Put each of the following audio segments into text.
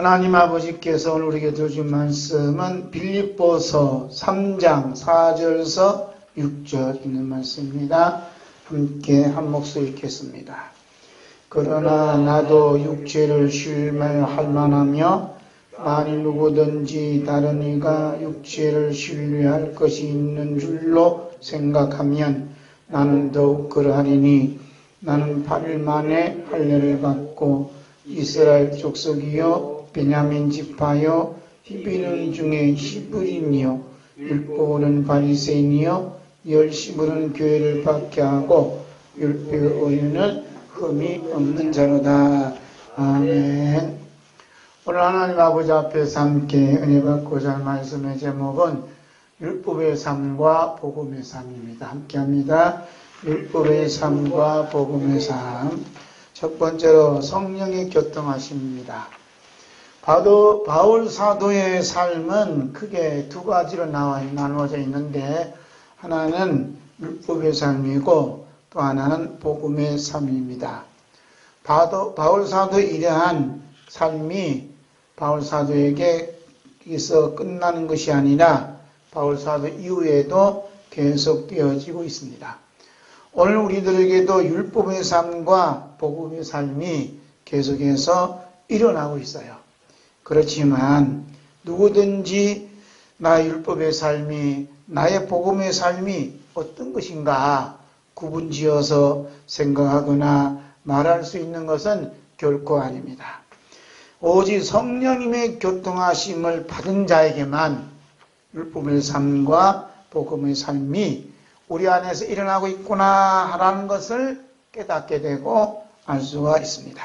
하나님 아버지께서 오늘 우리에게 주신 말씀은 빌립보서 3장 4절에서 6절 있는 말씀입니다. 함께 한 목소리 읽겠습니다. 그러나 나도 육체를 신뢰할 만하며 만일 누구든지 다른 이가 육체를 신뢰할 것이 있는 줄로 생각하면 나는 더욱 그러하리니 나는 8일 만에 할례를 받고 이스라엘 족속이요 베냐민 지파요 히브리인 중에 히브리인이요 율법은 바리새인이요 열심으로는 교회를 받게 하고 율법의 의리는 흠이 없는 자로다. 아멘. 오늘 하나님 아버지 앞에서 함께 은혜 받고자 할 말씀의 제목은 율법의 삶과 복음의 삶입니다. 함께합니다. 율법의 삶과 복음의 삶. 첫 번째로 성령의 교통하심입니다. 바울 사도의 삶은 크게 두 가지로 나누어져 있는데 하나는 율법의 삶이고 또 하나는 복음의 삶입니다. 바울 사도의 이러한 삶이 바울 사도에게서 끝나는 것이 아니라 바울 사도 이후에도 계속되어지고 있습니다. 오늘 우리들에게도 율법의 삶과 복음의 삶이 계속해서 일어나고 있어요. 그렇지만 누구든지 나의 율법의 삶이 나의 복음의 삶이 어떤 것인가 구분지어서 생각하거나 말할 수 있는 것은 결코 아닙니다. 오직 성령님의 교통하심을 받은 자에게만 율법의 삶과 복음의 삶이 우리 안에서 일어나고 있구나라는 것을 깨닫게 되고 알 수가 있습니다.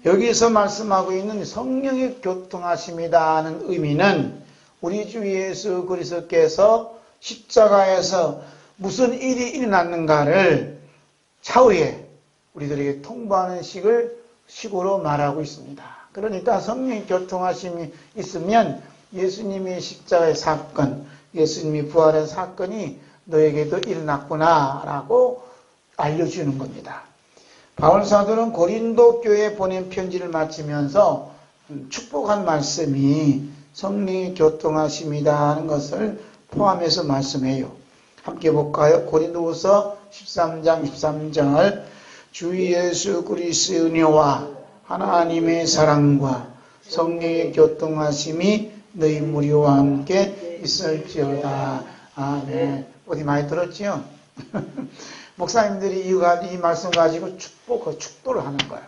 여기서 말씀하고 있는 성령의 교통하심이라는 의미는 우리 주 예수 그리스도께서 십자가에서 무슨 일이 일어났는가를 차후에 우리들에게 통보하는 식으로 말하고 있습니다. 그러니까 성령의 교통하심이 있으면 예수님의 십자가의 사건, 예수님이 부활한 사건이 너에게도 일어났구나라고 알려주는 겁니다. 바울 사도는 고린도 교회에 보낸 편지를 마치면서 축복한 말씀이 성령의 교통하심이라는 것을 포함해서 말씀해요. 함께 볼까요? 고린도후서 13장 13절 주 예수 그리스도의 은혜와 하나님의 사랑과 성령의 교통하심이 너희 무리와 함께 있을지어다. 아멘. 어디 많이 들었지요? 목사님들이 이 말씀 가지고 축도를 하는 거예요.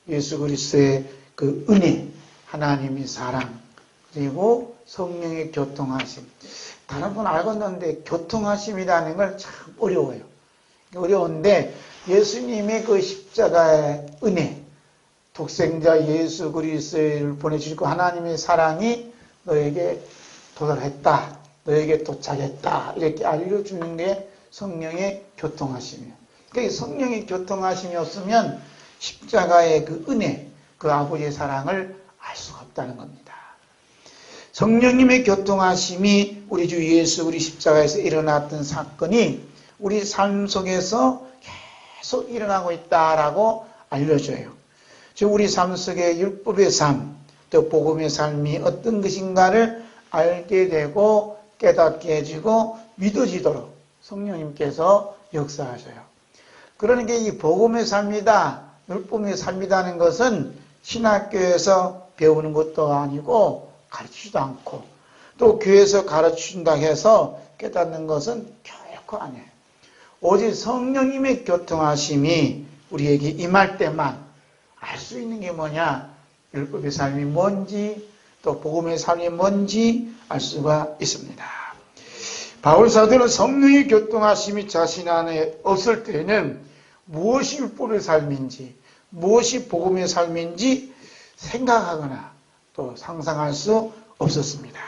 예수 그리스도의 그 은혜, 하나님의 사랑, 그리고 성령의 교통하심. 다른 분 알겠는데 교통하심이라는 걸 참 어려워요. 어려운데 예수님의 그 십자가의 은혜, 독생자 예수 그리스도를 보내주시고 하나님의 사랑이 너에게 도달했다, 너에게 도착했다 이렇게 알려주는 게 성령의 교통하심이에요. 그러니까 성령의 교통하심이 없으면 십자가의 그 은혜, 그 아버지의 사랑을 알 수가 없다는 겁니다. 성령님의 교통하심이 우리 주 예수 우리 십자가에서 일어났던 사건이 우리 삶 속에서 계속 일어나고 있다라고 알려줘요. 즉 우리 삶 속에 율법의 삶, 또 복음의 삶이 어떤 것인가를 알게 되고 깨닫게 해주고 믿어지도록 성령님께서 역사하셔요. 그러니까 이 복음의 삶이다, 율법의 삶이라는 것은 신학교에서 배우는 것도 아니고 가르치지도 않고 또 교회에서 가르친다 해서 깨닫는 것은 결코 아니에요. 오직 성령님의 교통하심이 우리에게 임할 때만 알 수 있는 게 뭐냐? 율법의 삶이 뭔지 또 복음의 삶이 뭔지 알 수가 있습니다. 바울 사도는 성령의 교통하심이 자신 안에 없을 때는 무엇이 율법의 삶인지 무엇이 복음의 삶인지 생각하거나 또 상상할 수 없었습니다.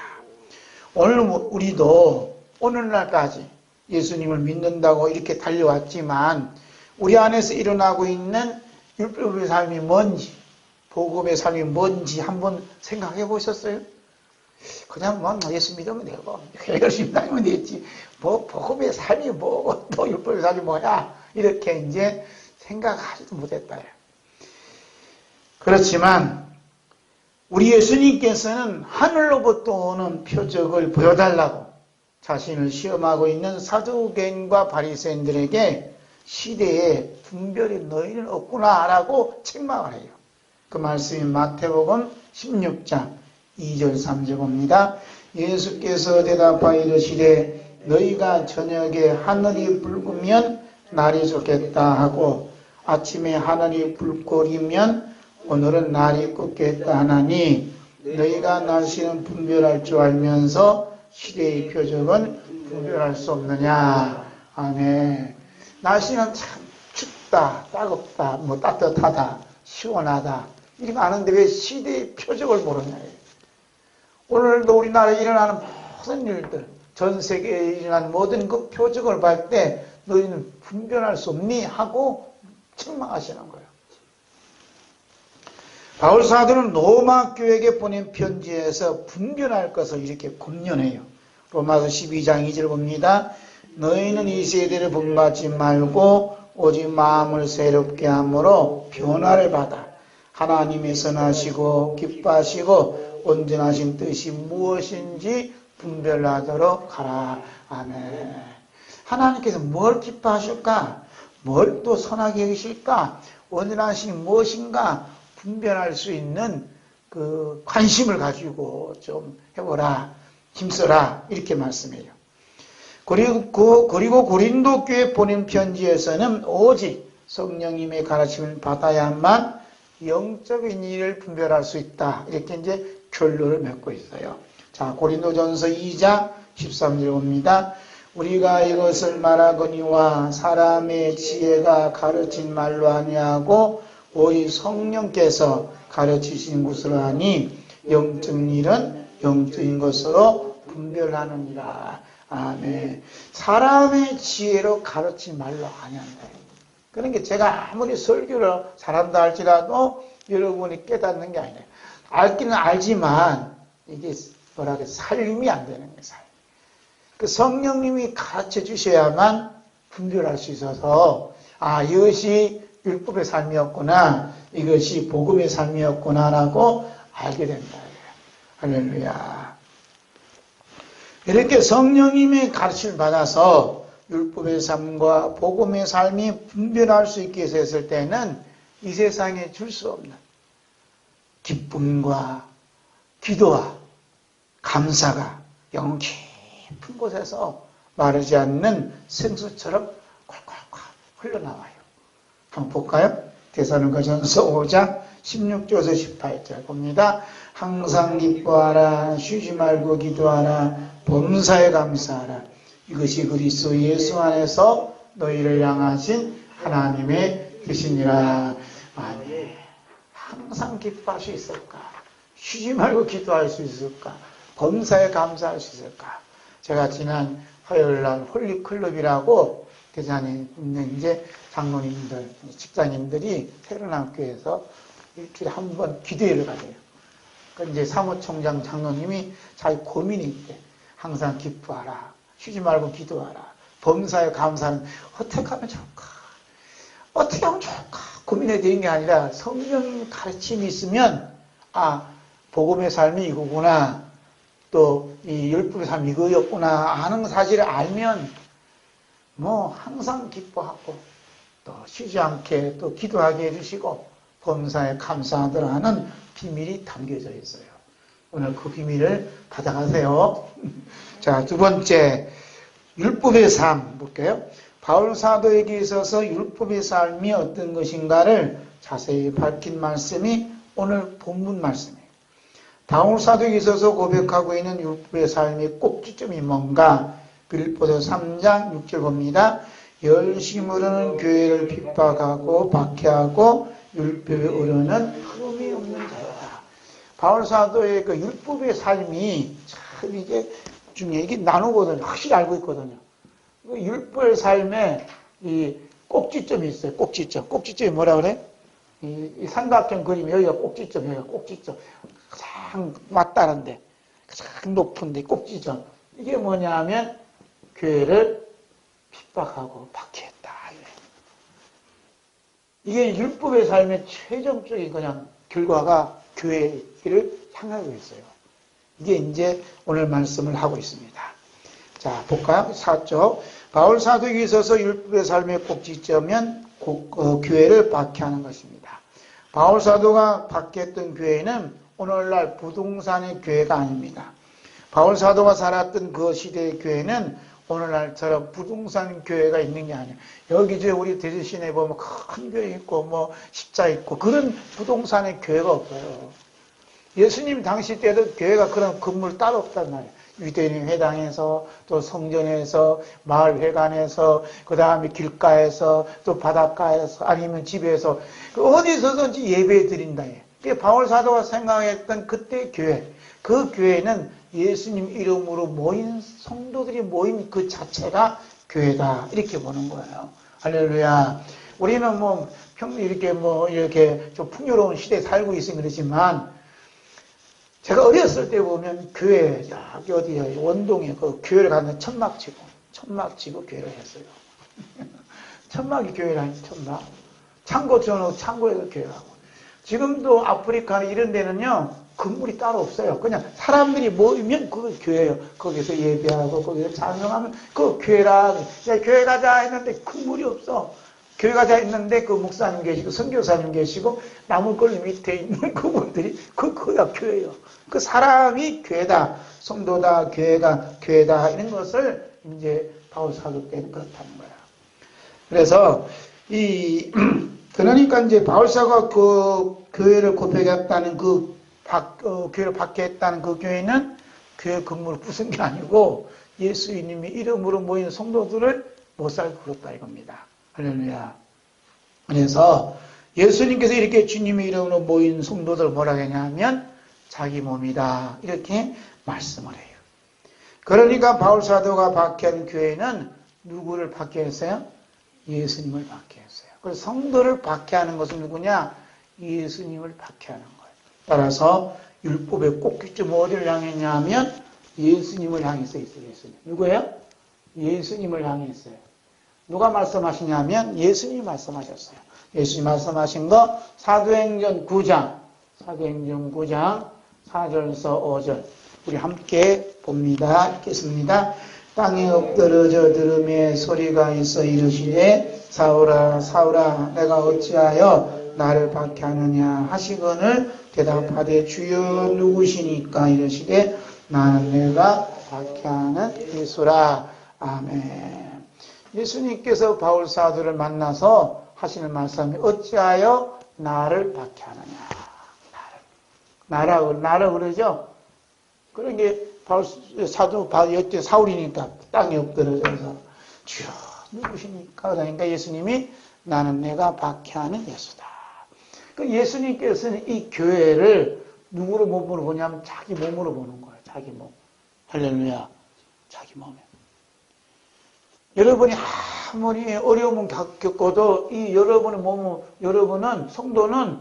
오늘 우리도 오늘날까지 예수님을 믿는다고 이렇게 달려왔지만 우리 안에서 일어나고 있는 율법의 삶이 뭔지 복음의 삶이 뭔지 한번 생각해 보셨어요? 그냥 뭐 예수 믿으면 되고 열심히 다니면 되지 뭐 복음의 삶이 뭐고 또 율법의 삶이 뭐야 이렇게 이제 생각하지도 못했다. 그렇지만 우리 예수님께서는 하늘로부터 오는 표적을 보여달라고 자신을 시험하고 있는 사두개인과 바리새인들에게 시대에 분별이 너희는 없구나라고 책망을 해요. 그 말씀이 마태복음 16장 2절 3절 봅니다. 예수께서 대답하여 이르시되 너희가 저녁에 하늘이 붉으면 날이 좋겠다 하고 아침에 하늘이 붉고리면 오늘은 날이 꺾겠다 하나니 너희가 날씨는 분별할 줄 알면서 시대의 표적은 분별할 수 없느냐. 아멘. 날씨는 참 춥다, 따갑다, 뭐 따뜻하다, 시원하다 이런 거 아는데 왜 시대의 표적을 모르냐. 오늘도 우리나라에 일어나는 모든 일들, 전 세계에 일어난 모든 그 표적을 볼 때 너희는 분별할 수 없니? 하고 책망하시는 거예요. 바울 사도는 로마 교회에게 보낸 편지에서 분별할 것을 이렇게 권면해요. 로마서 12장 2절 봅니다. 너희는 이 세대를 본받지 말고 오직 마음을 새롭게 함으로 변화를 받아 하나님의 선하시고 기뻐하시고 온전하신 뜻이 무엇인지 분별하도록 하라. 아멘. 하나님께서 뭘 기뻐하실까? 뭘 또 선하게 여기실까? 온전하신 무엇인가? 분별할 수 있는 그 관심을 가지고 좀 해보라. 힘써라. 이렇게 말씀해요. 그리고 고린도 교회 보낸 편지에서는 오직 성령님의 가르침을 받아야만 영적인 일을 분별할 수 있다. 이렇게 이제 결론을 맺고 있어요. 자, 고린도전서 2장 13절 봅니다. 우리가 이것을 말하거니와 사람의 지혜가 가르친 말로 아니하고 오직 성령께서 가르치신 것으로 하니 영적인 일은 영적인 것으로 분별하느니라. 아멘. 사람의 지혜로 가르친 말로 아니한다. 그러니까 제가 아무리 설교를 잘한다 할지라도 여러분이 깨닫는 게 아니에요. 알기는 알지만 이게 뭐라고 삶이 안 되는 거예요. 삶. 그 성령님이 가르쳐 주셔야만 분별할 수 있어서 이것이 율법의 삶이었구나, 이것이 복음의 삶이었구나라고 알게 된다. 할렐루야. 이렇게 성령님의 가르침을 받아서 율법의 삶과 복음의 삶이 분별할 수 있게 했을 때는 이 세상에 줄 수 없는 기쁨과 기도와 감사가 영 깊은 곳에서 마르지 않는 생수처럼 콸콸콸 흘러나와요. 한번 볼까요? 데살로니가전서 5장 16절에서 18절 봅니다. 항상 기뻐하라, 쉬지 말고 기도하라, 범사에 감사하라. 이것이 그리스도 예수 안에서 너희를 향하신 하나님의 뜻이니라. 아멘. 항상 기뻐할 수 있을까? 쉬지 말고 기도할 수 있을까? 범사에 감사할 수 있을까? 제가 지난 화요일날 홀리클럽이라고 대전에 있는 이제 장로님들, 집사님들이 새로남교회에서 일주일에 한 번 기도회를 가세요. 그 이제 사무총장 장로님이 자기 고민이 있대. 항상 기뻐하라. 쉬지 말고 기도하라. 범사에 감사는 어떻게 하면 좋을까? 어떻게 하면 좋을까? 고민해 드린 게 아니라 성령님 가르침이 있으면 복음의 삶이 이거구나. 또 이 율법의 삶이 이거였구나 하는 사실을 알면 항상 기뻐하고 또 쉬지 않게 또 기도하게 해주시고 범사에 감사하더라 하는 비밀이 담겨져 있어요. 오늘 그 비밀을 받아가세요. 자, 두 번째 율법의 삶 볼게요. 바울 사도에게 있어서 율법의 삶이 어떤 것인가를 자세히 밝힌 말씀이 오늘 본문 말씀이에요. 바울 사도에게 있어서 고백하고 있는 율법의 삶의 꼭지점이 뭔가? 빌립보서 3장 6절 봅니다. 열심으로는 교회를 핍박하고 박해하고 율법에 의르는 흠이 없는 자였다. 바울 사도의 그 율법의 삶이 참 이게 중에 이게 나누거든요. 확실히 알고 있거든요. 율법의 삶에 이 꼭지점이 있어요. 꼭지점. 꼭지점이 뭐라 그래? 이 삼각형 그림 여기가 꼭지점, 여기가 꼭지점. 가장 맞다는데, 가장 높은데 꼭지점. 이게 뭐냐 하면 교회를 핍박하고 박해했다. 이게 율법의 삶의 최종적인 그냥 결과가 교회를 향하고 있어요. 이게 이제 오늘 말씀을 하고 있습니다. 자, 볼까요? 4쪽. 바울 사도에게 있어서 율법의 삶의 꼭지점은 교회를 박해하는 것입니다. 바울 사도가 박해했던 교회는 오늘날 부동산의 교회가 아닙니다. 바울 사도가 살았던 그 시대의 교회는 오늘날처럼 부동산 교회가 있는 게 아니에요. 여기 이제 우리 대전시내에 보면 큰 교회 있고 뭐 십자 있고 그런 부동산의 교회가 없어요. 예수님 당시 때도 교회가 그런 건물 따로 없단 말이에요. 유대인 회당에서 또 성전에서 마을 회관에서 그 다음에 길가에서 또 바닷가에서 아니면 집에서 어디서든지 예배 드린다. 바울 사도가 생각했던 그때 교회, 그 교회는 예수님 이름으로 모인 성도들이 모인 그 자체가 교회다 이렇게 보는 거예요. 할렐루야. 우리는 이렇게 좀 풍요로운 시대에 살고 있으면 그렇지만 제가 어렸을 때 보면 교회 여기 어디에 원동에 그 교회를 가는 천막 치고 교회를 했어요. 천막이 교회라니 천막. 창고처럼 창고에서 교회하고. 지금도 아프리카나 이런 데는요 건물이 따로 없어요. 그냥 사람들이 모이면 그거 교회예요. 거기서 예배하고 거기서 찬송하면 그거 교회라. 야, 교회 가자 했는데 건물이 없어. 교회 가자 했는데 그 목사님 계시고 선교사님 계시고 나무꾼 밑에 있는 그분들이 그거가 교회예요. 그 사람이 교회다. 성도다. 교회가 교회다. 이런 것을 이제 바울 사도 때는 그렇다는 거야. 그래서 그러니까 이제 바울 사도가 그 교회를 고백했다는 교회를 박해했다는 그 교회는 교회 건물을 부순 게 아니고 예수님의 이름으로 모인 성도들을 못 살게 굴었다 이겁니다. 할렐루야. 그래서 예수님께서 이렇게 주님의 이름으로 모인 성도들 뭐라고 했냐면 자기 몸이다 이렇게 말씀을 해요. 그러니까 바울 사도가 박해한 교회는 누구를 박해했어요? 예수님을 박해했어요. 그래서 성도를 박해하는 것은 누구냐? 예수님을 박해하는 거예요. 따라서 율법의 꼭지점 어디를 향했냐면 예수님을 향해서 있어요. 예수님. 누구예요? 예수님을 향했어요. 누가 말씀하시냐면 예수님이 말씀하셨어요. 예수님이 말씀하신 거 사도행전 9장 4절에서 5절 우리 함께 봅니다. 읽겠습니다. 땅에 엎드러져 들음에 소리가 있어 이르시되 사울아 사울아 내가 어찌하여 나를 박해하느냐 하시거늘 대답하되 주여 누구시니까 이르시되 나는 내가 박해하는 예수라. 아멘. 예수님께서 바울 사도를 만나서 하시는 말씀이 어찌하여 나를 박해하느냐. 나라 그러죠. 그런 게 바울 사도 여태 사울이니까 땅에 엎드려져서 주여 누구십니까? 그러니까 예수님이 나는 내가 박해하는 예수다. 그 예수님께서는 이 교회를 누구로 몸으로 보냐면 자기 몸으로 보는 거예요. 자기 몸. 할렐루야. 자기 몸에. 여러분이 아무리 어려움을 겪어도 이 여러분의 몸은 여러분은 성도는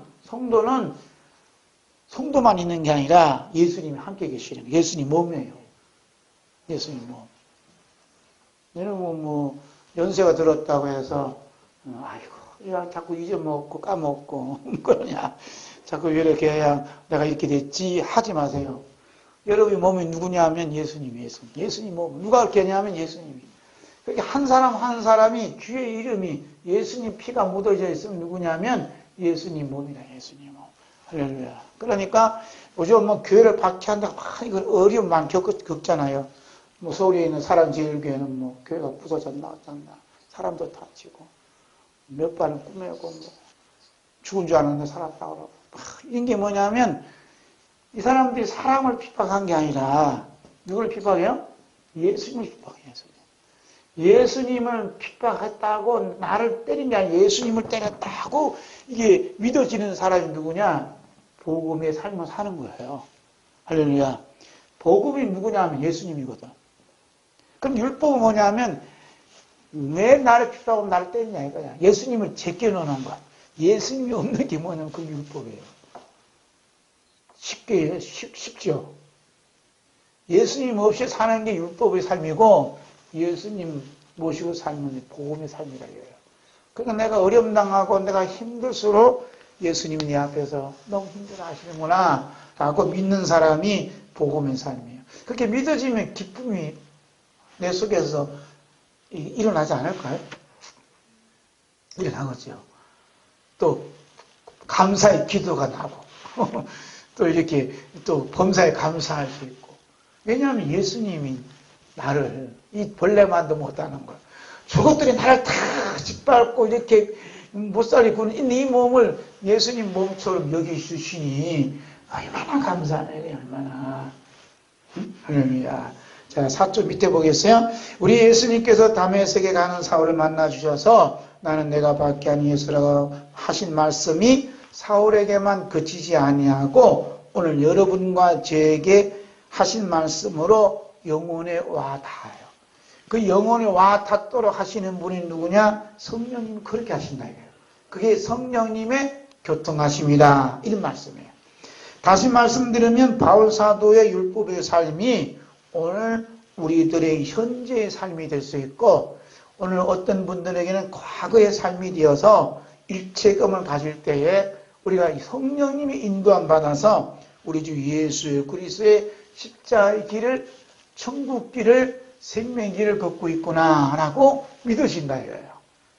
성도만 있는 게 아니라 예수님이 함께 계시는 거예요. 예수님 몸이에요. 예수님 몸. 여러분 연세가 들었다고 해서 아이고 야 자꾸 잊어먹고 까먹고 그러냐 자꾸 이렇게 그냥 내가 이렇게 됐지 하지 마세요. 여러분의 몸이 누구냐 하면 예수님 몸. 누가 그렇게 하냐면 예수님이. 그렇게 한 사람이 주의 이름이 예수님 피가 묻어져 있으면 누구냐면 예수님 몸이다. 예수님 몸. 할렐루야. 그러니까 요즘 교회를 박해한다고 이건 어려움 많이 겪잖아요. 서울에 있는 사랑제일교회는 교회가 부서졌나 어쩐다. 사람도 다치고 몇 발은 꾸매고 죽은 줄 알았는데 살았다고 그러고 이런 게 뭐냐면 이 사람들이 사람을 핍박한 게 아니라 누구를 핍박해요? 예수님을 핍박해요. 예수님을 핍박했다고 나를 때린 게 아니라 예수님을 때렸다고 이게 믿어지는 사람이 누구냐? 복음의 삶을 사는 거예요. 할렐루야. 복음이 누구냐 하면 예수님이거든. 그럼 율법은 뭐냐면 왜 나를 핍박하고 나를 때리냐 이거야. 예수님을 제껴놓는 거야. 예수님이 없는 게 뭐냐면 그 율법이에요. 쉽죠. 예수님 없이 사는 게 율법의 삶이고 예수님 모시고 살면 복음의 삶이라 이거예요. 그러니까 내가 어려움 당하고 내가 힘들수록 예수님 내 앞에서 너무 힘들어 하시는구나 라고 믿는 사람이 복음의 삶이에요. 그렇게 믿어지면 기쁨이 내 속에서 일어나지 않을까요? 일어나겠죠. 또 감사의 기도가 나고 또 이렇게 또 범사에 감사할 수 있고. 왜냐하면 예수님이 나를 이 벌레만도 못하는 걸 저것들이 나를 다 짓밟고 이렇게 못살이 구는 이 몸을 예수님 몸처럼 여기주시니 얼마나 감사하네. 얼마나. 할렐루야. 자, 4조 밑에 보겠어요? 우리 예수님께서 다메섹에 가는 사울을 만나 주셔서 나는 내가 받게 한 예수라고 하신 말씀이 사울에게만 그치지 아니하고 오늘 여러분과 저에게 하신 말씀으로 영혼에 와 닿아요. 그 영혼에 와 닿도록 하시는 분이 누구냐? 성령님 그렇게 하신다 이거예요. 그게 성령님의 교통하심이다. 이런 말씀이에요. 다시 말씀드리면 바울 사도의 율법의 삶이 오늘 우리들의 현재의 삶이 될 수 있고 오늘 어떤 분들에게는 과거의 삶이 되어서 일체감을 가질 때에 우리가 성령님의 인도함 받아서 우리 주 예수 그리스도의 십자가의 길을 천국 길을 생명 길을 걷고 있구나라고 믿으신다 이거예요.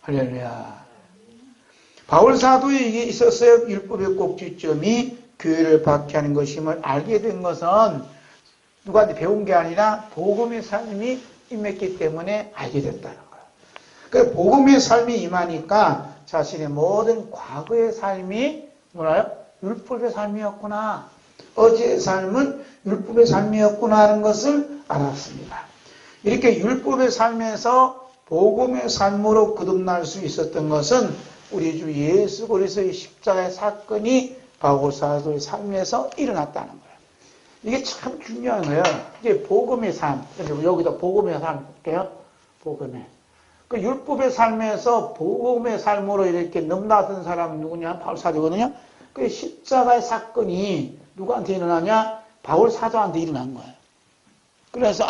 할렐루야. 바울 사도에게 있었어요. 율법의 꼭지점이 교회를 박해하는 것임을 알게 된 것은 누구한테 배운 게 아니라 복음의 삶이 임했기 때문에 알게 됐다는 거예요. 그 복음의 삶이 임하니까 자신의 모든 과거의 삶이 뭐라요? 율법의 삶이었구나. 어제의 삶은 율법의 삶이었구나 하는 것을 알았습니다. 이렇게 율법의 삶에서 복음의 삶으로 거듭날 수 있었던 것은 우리 주 예수 그리스도의 십자가의 사건이 바울 사도의 삶에서 일어났다는 거예요. 이게 참 중요한 거예요. 이제 복음의 삶, 여기다 복음의 삶 볼게요. 복음의. 그 율법의 삶에서 복음의 삶으로 이렇게 넘나든 사람은 누구냐? 바울 사도거든요. 그 십자가의 사건이 누구한테 일어나냐? 바울 사도한테 일어난 거예요. 그래서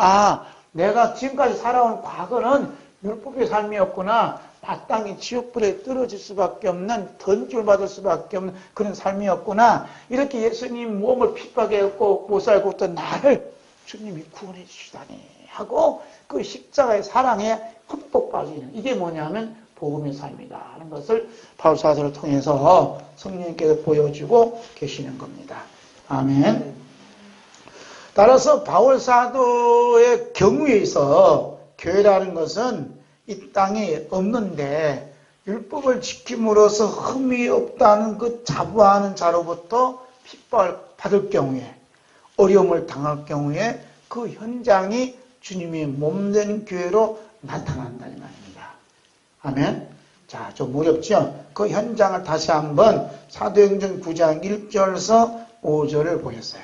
내가 지금까지 살아온 과거는 율법의 삶이었구나. 마땅히 지옥불에 떨어질 수밖에 없는 던줄 받을 수밖에 없는 그런 삶이었구나. 이렇게 예수님 몸을 핍박했고 못 살고 있던 나를 주님이 구원해 주시다니 하고 그 십자가의 사랑에 흠뻑 빠지는 이게 뭐냐면 복음의 삶이다 하는 것을 바울 사도를 통해서 성령님께서 보여주고 계시는 겁니다. 아멘. 따라서 바울 사도의 경우에 있어 교회라는 것은 이 땅에 없는데 율법을 지킴으로써 흠이 없다는 그 자부하는 자로부터 핍박을 받을 경우에 어려움을 당할 경우에 그 현장이 주님이 몸된 교회로 나타난다 이 말입니다. 아멘. 자, 좀 어렵죠? 그 현장을 다시 한번 사도행전 9장 1절에서 5절을 보겠어요.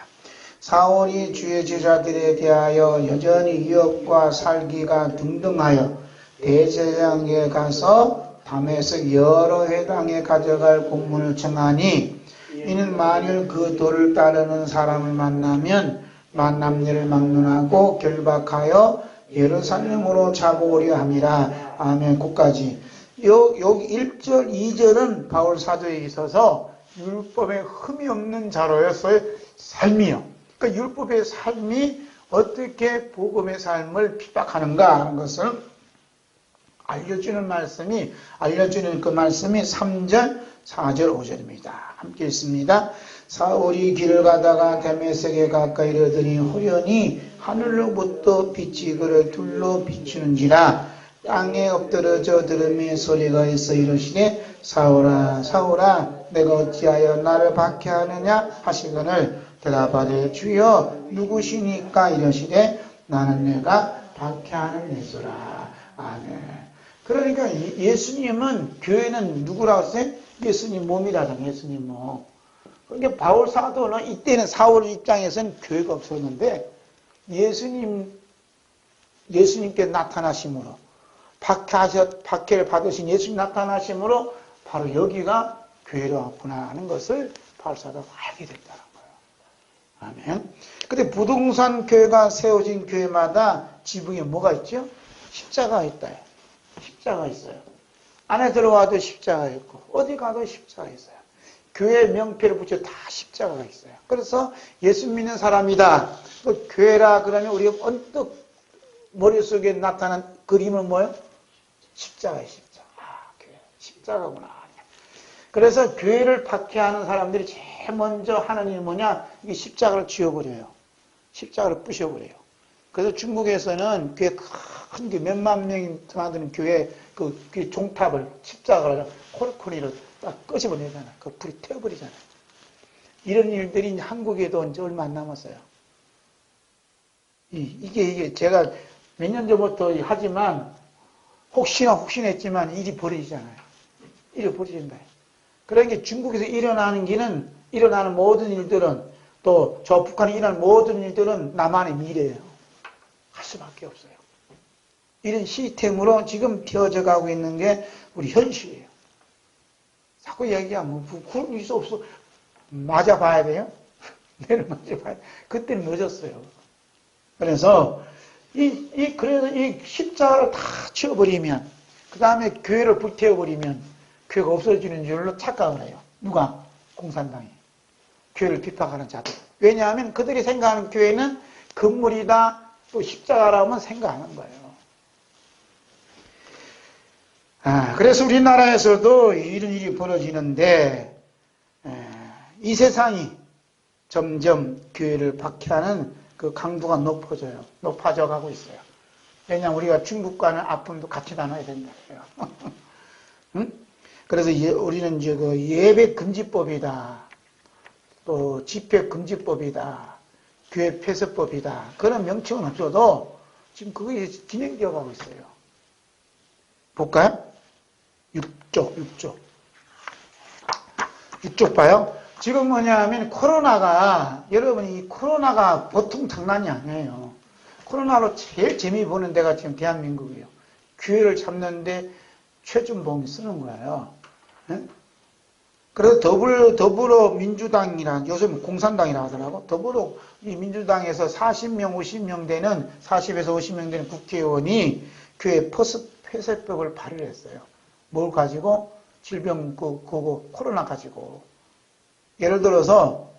사울이 주의 제자들에 대하여 여전히 위협과 살기가 등등하여 대제사장에게 가서 다메섹 여러 회당에 가져갈 공문을 청하니 이는 만일 그 도를 따르는 사람을 만나면 만남일을 막론하고 결박하여 예루살렘으로 잡아오려 함이라. 아멘. 끝까지. 여기 1절, 2절은 바울 사도에 있어서 율법에 흠이 없는 자로서의 삶이요. 그러니까 율법의 삶이 어떻게 복음의 삶을 핍박하는가 하는 것을 알려주는 그 말씀이 3절, 4절, 5절입니다. 함께 읽습니다. 사울이 길을 가다가 다메섹에 가까이 이르더니 호련히 하늘로부터 빛이 그를 둘러 비추는지라 땅에 엎드러져 들음의 소리가 있어 이르시되 사울아 사울아 내가 어찌하여 나를 박해하느냐 하시거늘 대답하되 주여 누구시니까 이르시되 나는 내가 박해하는 예수라. 아멘. 그러니까 예수님은 교회는 누구라고 했어요? 예수님 몸이라잖아요. 예수님 몸. 그러니까 바울 사도는 이때는 사울 입장에서는 교회가 없었는데 예수님께 나타나심으로 박해를 받으신 예수님 나타나심으로 바로 여기가 교회로 왔구나 하는 것을 바울 사도가 알게 됐다는 거예요. 아멘. 근데 부동산 교회가 세워진 교회마다 지붕에 뭐가 있죠? 십자가 있다. 십자가 있어요. 안에 들어와도 십자가 있고 어디 가도 십자가 있어요. 교회 명패를 붙여 다 십자가가 있어요. 그래서 예수 믿는 사람이다. 또 교회라 그러면 우리가 언뜻 머릿속에 나타난 그림은 뭐예요? 십자가예요, 십자가. 아, 교회. 십자가구나. 그래서 교회를 박해하는 사람들이 제일 먼저 하는 일이 뭐냐? 이게 십자가를 쥐어버려요. 십자가를 부셔버려요. 그래서 중국에서는 교회 큰 게 몇만 명이 드나드는 교회 그 종탑을 십자가를 콜코니로 딱 끄집어내잖아요. 그 불이 태워버리잖아요. 이런 일들이 한국에도 이제 얼마 안 남았어요. 이게 제가 몇 년 전부터 하지만 혹시나 했지만 일이 벌어지잖아요. 일이 벌어진다. 그러니까 중국에서 일어나는 모든 일들은 또 저 북한에 일어나는 모든 일들은 남한의 미래예요. 할 수밖에 없어요. 이런 시스템으로 지금 되어져 가고 있는 게 우리 현실이에요. 자꾸 얘기하면 그럴 수 없어. 맞아봐야 돼요. 내를 맞아봐야 돼. 그때는 늦었어요. 그래서 그래서 이 십자가를 다 치워버리면, 그 다음에 교회를 불태워버리면 교회가 없어지는 줄로 착각을 해요. 누가? 공산당이. 교회를 비판하는 자들. 왜냐하면 그들이 생각하는 교회는 건물이다, 또 십자가라면 생각하는 거예요. 그래서 우리나라에서도 이런 일이 벌어지는데, 이 세상이 점점 교회를 박해하는 그 강도가 높아져 가고 있어요. 왜냐하면 우리가 중국과는 아픔도 같이 나눠야 된다. 응? 그래서 우리는 이제 그 예배 금지법이다, 또 집회 금지법이다, 교회 폐쇄법이다, 그런 명칭은 없어도 지금 그게 진행되어 가고 있어요. 볼까요? 6쪽 봐요. 지금 뭐냐 하면 여러분이 코로나가 보통 장난이 아니에요. 코로나로 제일 재미 보는 데가 지금 대한민국이에요. 교회를 잡는데 최준봉이 쓰는 거예요. 네? 그래서 더불어민주당이나 요즘 공산당이라 하더라고. 이 민주당에서 40명, 50명 되는, 40에서 50명 되는 국회의원이 교회 폐쇄법을 발의를 했어요. 뭘 가지고? 질병, 코로나 가지고. 예를 들어서,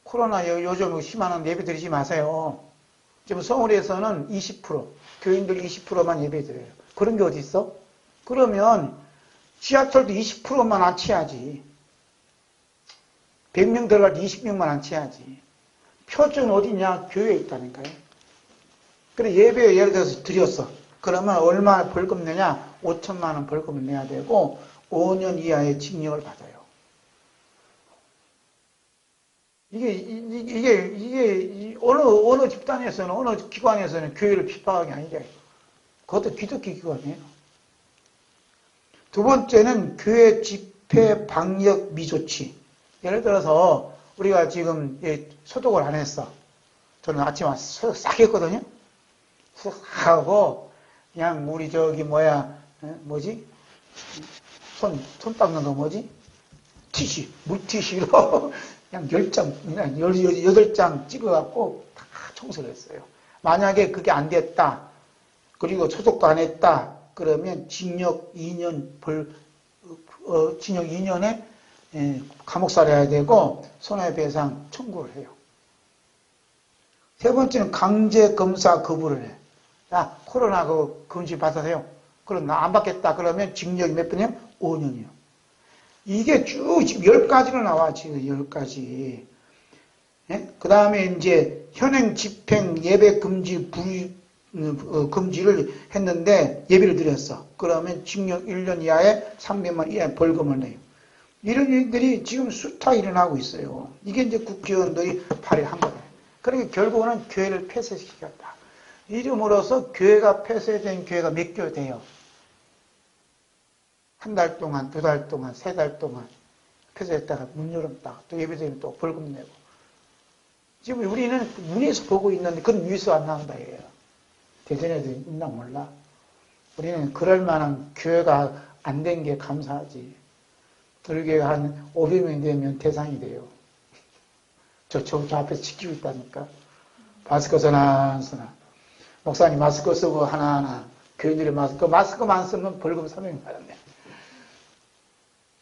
코로나 요즘 심한 예배 드리지 마세요. 지금 서울에서는 20%, 교인들 20%만 예배 드려요. 그런 게 어디 있어? 그러면 지하철도 20%만 안치야지. 100명 들어갈 때 20명만 안치야지. 표준 어디냐? 교회에 있다니까요. 그래, 예배 예를 들어서 드렸어. 그러면 얼마 벌금 내냐? 5천만 원 벌금을 내야 되고 5년 이하의 징역을 받아요. 이게 어느 집단에서는, 어느 기관에서는 교회를 비판하는 게 아니죠. 그것도 기독교 기관이에요. 두 번째는 교회 집회 방역 미조치. 예를 들어서 우리가 지금 소독을 안 했어. 저는 아침에 소독 싹 했거든요. 소독 싹 하고 그냥 우리 손 닦는 거 뭐지? 티슈, 물티슈로 그냥 8장 찍어갖고 다 청소를 했어요. 만약에 그게 안 됐다, 그리고 소독도 안 했다, 그러면 징역 2년 징역 2년에 감옥살이 해야 되고 손해배상 청구를 해요. 세 번째는 강제 검사 거부를 해. 야, 코로나 금지 받으세요. 그럼 나 안 받겠다 그러면 징역이 몇 번이요? 5년이요. 이게 쭉 지금 10가지로 나와, 지금 10가지. 예? 그 다음에 이제 현행 집행 예배 금지를 했는데 예배를 드렸어. 그러면 징역 1년 이하에 300만 이하의 벌금을 내요. 이런 일들이 지금 수타 일어나고 있어요. 이게 이제 국회의원들이 발의한 거예요. 그러니까 결국은 교회를 폐쇄시켰다. 이름으로써 교회가 폐쇄된 교회가 몇 개 돼요? 한 달 동안, 2달 동안, 3달 동안 폐쇄했다가 문 열었다가 또 예배드리면 또 벌금 내고. 지금 우리는 문에서 보고 있는데 그런 뉴스 안 나온다 이래요. 대전에도 있나 몰라. 우리는 그럴 만한 교회가 안 된 게 감사하지. 우리 교회가 한 500명 되면 대상이 돼요. 저 앞에서 지키고 있다니까. 마스크 하나. 목사님 마스크 쓰고 하나하나. 교인들이 마스크만 쓰면 벌금 300만 받았네.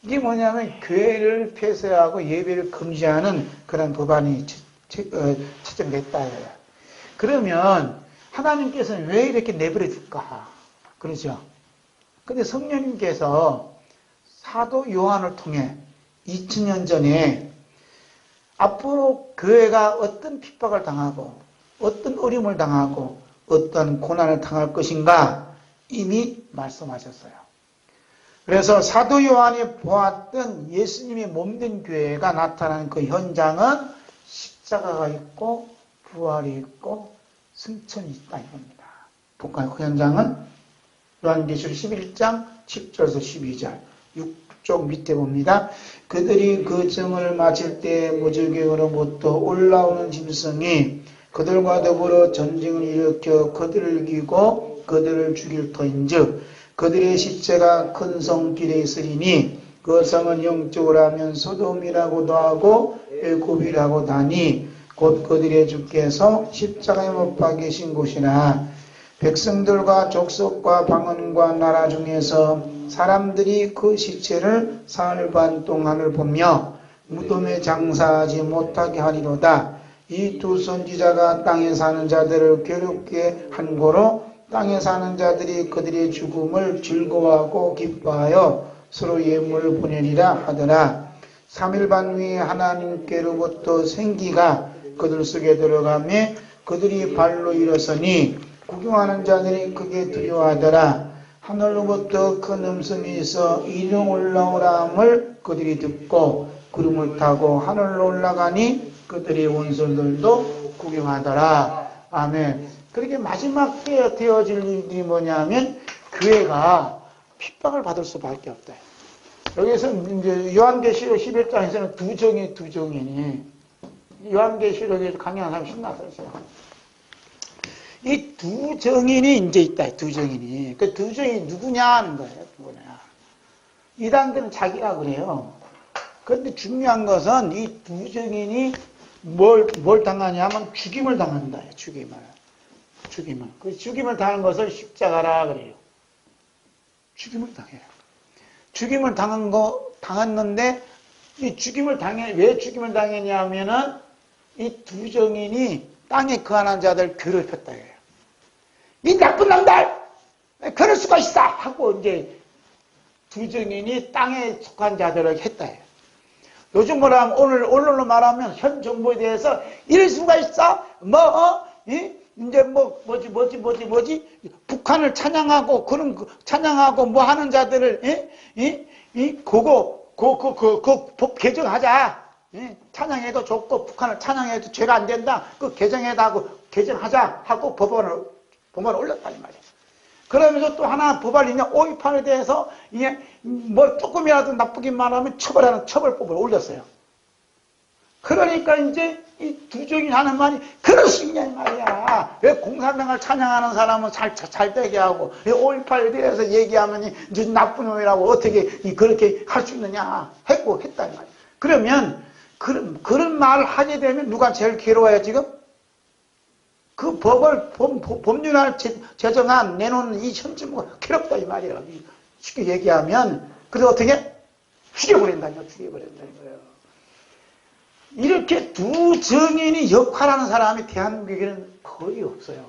이게 뭐냐면 교회를 폐쇄하고 예배를 금지하는 그런 법안이 채정됐다. 그러면 하나님께서는 왜 이렇게 내버려 둘까? 그러죠. 근데 성령님께서 사도 요한을 통해 2000년 전에 앞으로 교회가 어떤 핍박을 당하고 어떤 어려움을 당하고 어떤 고난을 당할 것인가 이미 말씀하셨어요. 그래서 사도 요한이 보았던 예수님의 몸된 교회가 나타나는 그 현장은 십자가가 있고 부활이 있고 승천이 있다 이겁니다. 볼까요? 그 현장은 요한계시록 11장 10절에서 12절 6쪽 밑에 봅니다. 그들이 그 증을 마칠 때 무저갱으로부터 올라오는 짐승이 그들과 더불어 전쟁을 일으켜 그들을 이기고 그들을 죽일 터인즉 그들의 시체가 큰 성길에 있으리니 그 성은 영적으로 하면 소돔이라고도 하고 애굽이라고도 하니 곧 그들의 주께서 십자가에 못 박이신 곳이라. 백성들과 족속과 방언과 나라 중에서 사람들이 그 시체를 사흘 반 동안을 보며 무덤에 장사하지 못하게 하리로다. 이 두 선지자가 땅에 사는 자들을 괴롭게 한 고로 땅에 사는 자들이 그들의 죽음을 즐거워하고 기뻐하여 서로 예물을 보내리라 하더라. 3일 반 후에 하나님께로부터 생기가 그들 속에 들어가며 그들이 발로 일어서니 구경하는 자들이 크게 두려워하더라. 하늘로부터 큰 음성이 있어 이리 올라오라 함을 그들이 듣고 구름을 타고 하늘로 올라가니 그들의 원수들도 구경하더라. 아멘. 그렇게 마지막 때에 되어질 일이 뭐냐면 교회가 핍박을 받을 수밖에 없다. 여기서 이제 요한계시록 11장에서는 두 정인이 요한계시록에서 강의하는 사람이 신나서 이 두 정인이 이제 있다. 두 정인이. 그 두 정인이 누구냐 하는 거예요. 누구냐. 이단들은 자기라 그래요. 그런데 중요한 것은 이 두 정인이 뭘 당하냐면 죽임을 당한다. 죽임을. 그 죽임을 당한 것을 십자가라 그래요. 죽임을 당해요. 죽임을 당했는데 이 죽임을 왜 죽임을 당했냐 하면은 이 두 정인이 땅에 거하는 자들 괴롭혔다 해요. 이 나쁜 놈들! 그럴 수가 있어! 하고 이제 두 정인이 땅에 속한 자들을 했다 해요. 요즘 뭐라 하면 오늘 언론로 말하면 현 정부에 대해서 이럴 수가 있어? 이제 북한을 찬양하고 찬양하고 뭐 하는 자들을 법 개정하자. 찬양해도 좋고 북한을 찬양해도 죄가 안 된다. 그 개정하자 하고 법안을 올렸단 말이에요. 그러면서 또 하나 법안이 오이판에 대해서 뭐 조금이라도 나쁘게 말하면 처벌하는 처벌법을 올렸어요. 그러니까 이제 이 두 정이 하는 말이 그럴 수 있냐 이 말이야. 왜 공산당을 찬양하는 사람은 잘 되게 하고 왜 5.18에 대해서 얘기하면 이제 나쁜 놈이라고 어떻게 그렇게 할 수 있느냐 했다 이 말이야. 그러면 그런 말을 하게 되면 누가 제일 괴로워요 지금? 그 법률을 제정한 내놓는 이 현지부가 괴롭다 이 말이야. 쉽게 얘기하면 그래서 어떻게? 죽여버린다는 거예요. 이렇게 두 정인이 역할하는 사람이 대한민국에는 거의 없어요.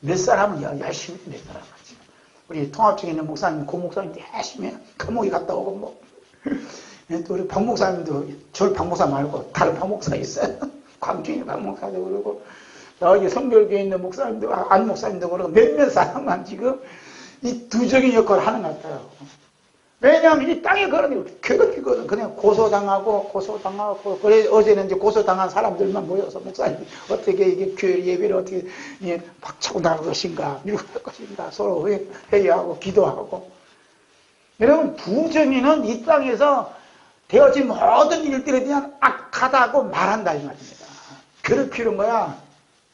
몇 사람은 열심히 몇 사람은 지금. 우리 통합중에 있는 목사님, 고 목사님 열심히 감옥에 갔다 오고 뭐. 또 우리 박 목사님도 저 박 목사 말고 다른 박 목사 있어요. 광주에 있는 박 목사도 그러고 여기 성결교에 있는 목사님도 안 목사님도 그러고 몇몇 사람만 지금 이 두 정인 역할을 하는 것 같아요. 왜냐하면 이 땅에 그러니 괴롭히거든. 그냥 고소당하고. 그래, 어제는 이제 고소당한 사람들만 모여서 목사님, 어떻게 이게 교회 예배를 어떻게 박차고 나갈 것인가, 밀고 갈 것인가, 서로 회의하고 기도하고. 여러분, 부정인은 이 땅에서 되어진 모든 일들에 대한 악하다고 말한다, 이 말입니다. 괴롭히는 거야.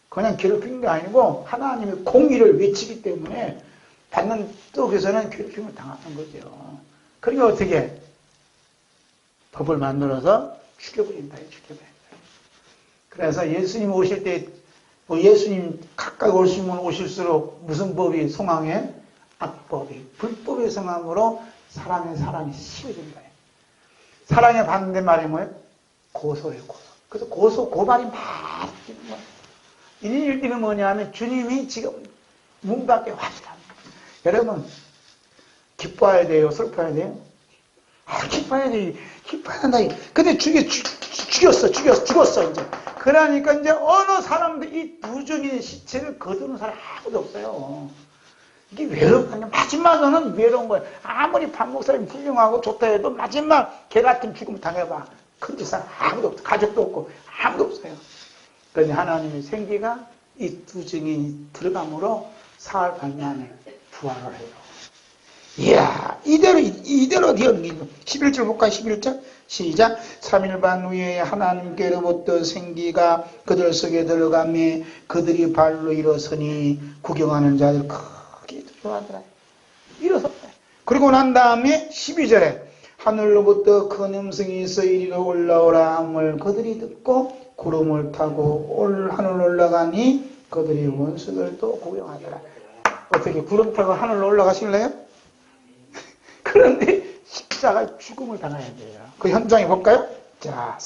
그냥 괴롭히는 게 아니고, 하나님의 공의를 외치기 때문에 받는 떡에서는 괴롭힘을 당하는 거죠. 그러니까 어떻게? 법을 만들어서 죽여버린다. 그래서 예수님 오실 때, 예수님 가까이 오시면 오실수록 무슨 법이 성황해? 악법이. 불법의 성함으로 사랑이 시해진다. 사랑의 반대말이 뭐예요? 고소예요, 고소. 그래서 고발이 막 뛰는 거예요. 이 일들은 뭐냐면 주님이 지금 문 밖에 확실합니다. 여러분, 기뻐해야 돼요, 슬퍼해야 돼요? 기뻐해야 돼. 기뻐해야 한다. 근데 죽었어, 이제. 그러니까 이제 어느 사람도 이 두 중의 시체를 거두는 사람 아무도 없어요. 이게 외롭거든요. 마지막에는 외로운 거예요. 아무리 박 목사님 훌륭하고 좋다 해도 마지막 개 같은 죽음 당해봐. 큰 사람 아무도 없어. 가족도 없고 아무도 없어요. 그런데 하나님의 생기가 이 두 증이 들어감으로 사흘 반 만에 부활을 해요. 이야, 이대로 되었는 11절 볼까요? 11절 시작. 3일 반 후에 하나님께로부터 생기가 그들 속에 들어가며 그들이 발로 일어서니 구경하는 자들 크게 두려워하더라. 일어섰다. 그리고 난 다음에 12절에 하늘로부터 큰 음성이 있어 이리로 올라오라 함을 그들이 듣고 구름을 타고 하늘로 올라가니 그들이 원수들도 구경하더라. 어떻게 구름 타고 하늘로 올라가실래요? 그런데 십자가 죽음을 당해야 돼요. 그 현장에 볼까요? 자,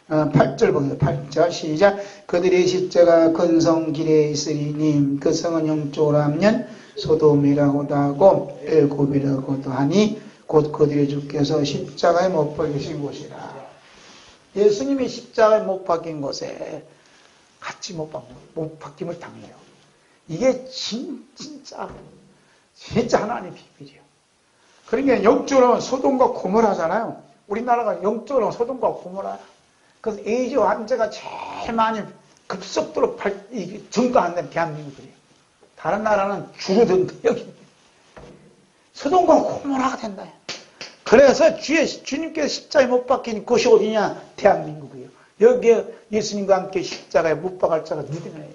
8절 봅니다. 8절 시작. 그들의 십자가 근성길에 있으리니 그 성은 영적으로 하면 소돔이라고도 하고 엘곱이라고도 하니 곧 그들의 주께서 십자가에 못 박히신 곳이라. 예수님이 십자가에 못 박힌 곳에 같이 못 박힘을 당해요. 이게 진짜 하나님의 비밀이에요. 그러니까 영적으로 소돔과 고모라잖아요. 우리나라가 영적으로 소돔과 고모라. 그래서 에이즈 환자가 제일 많이 급속도로 증가한다는 대한민국이에요. 다른 나라는 줄어든다. 여기 소돔과 고모라가 된다. 그래서 주님께서 십자가에 못 박힌 곳이 어디냐? 대한민국이에요. 여기에 예수님과 함께 십자가에 못 박을 자가 누구냐예요.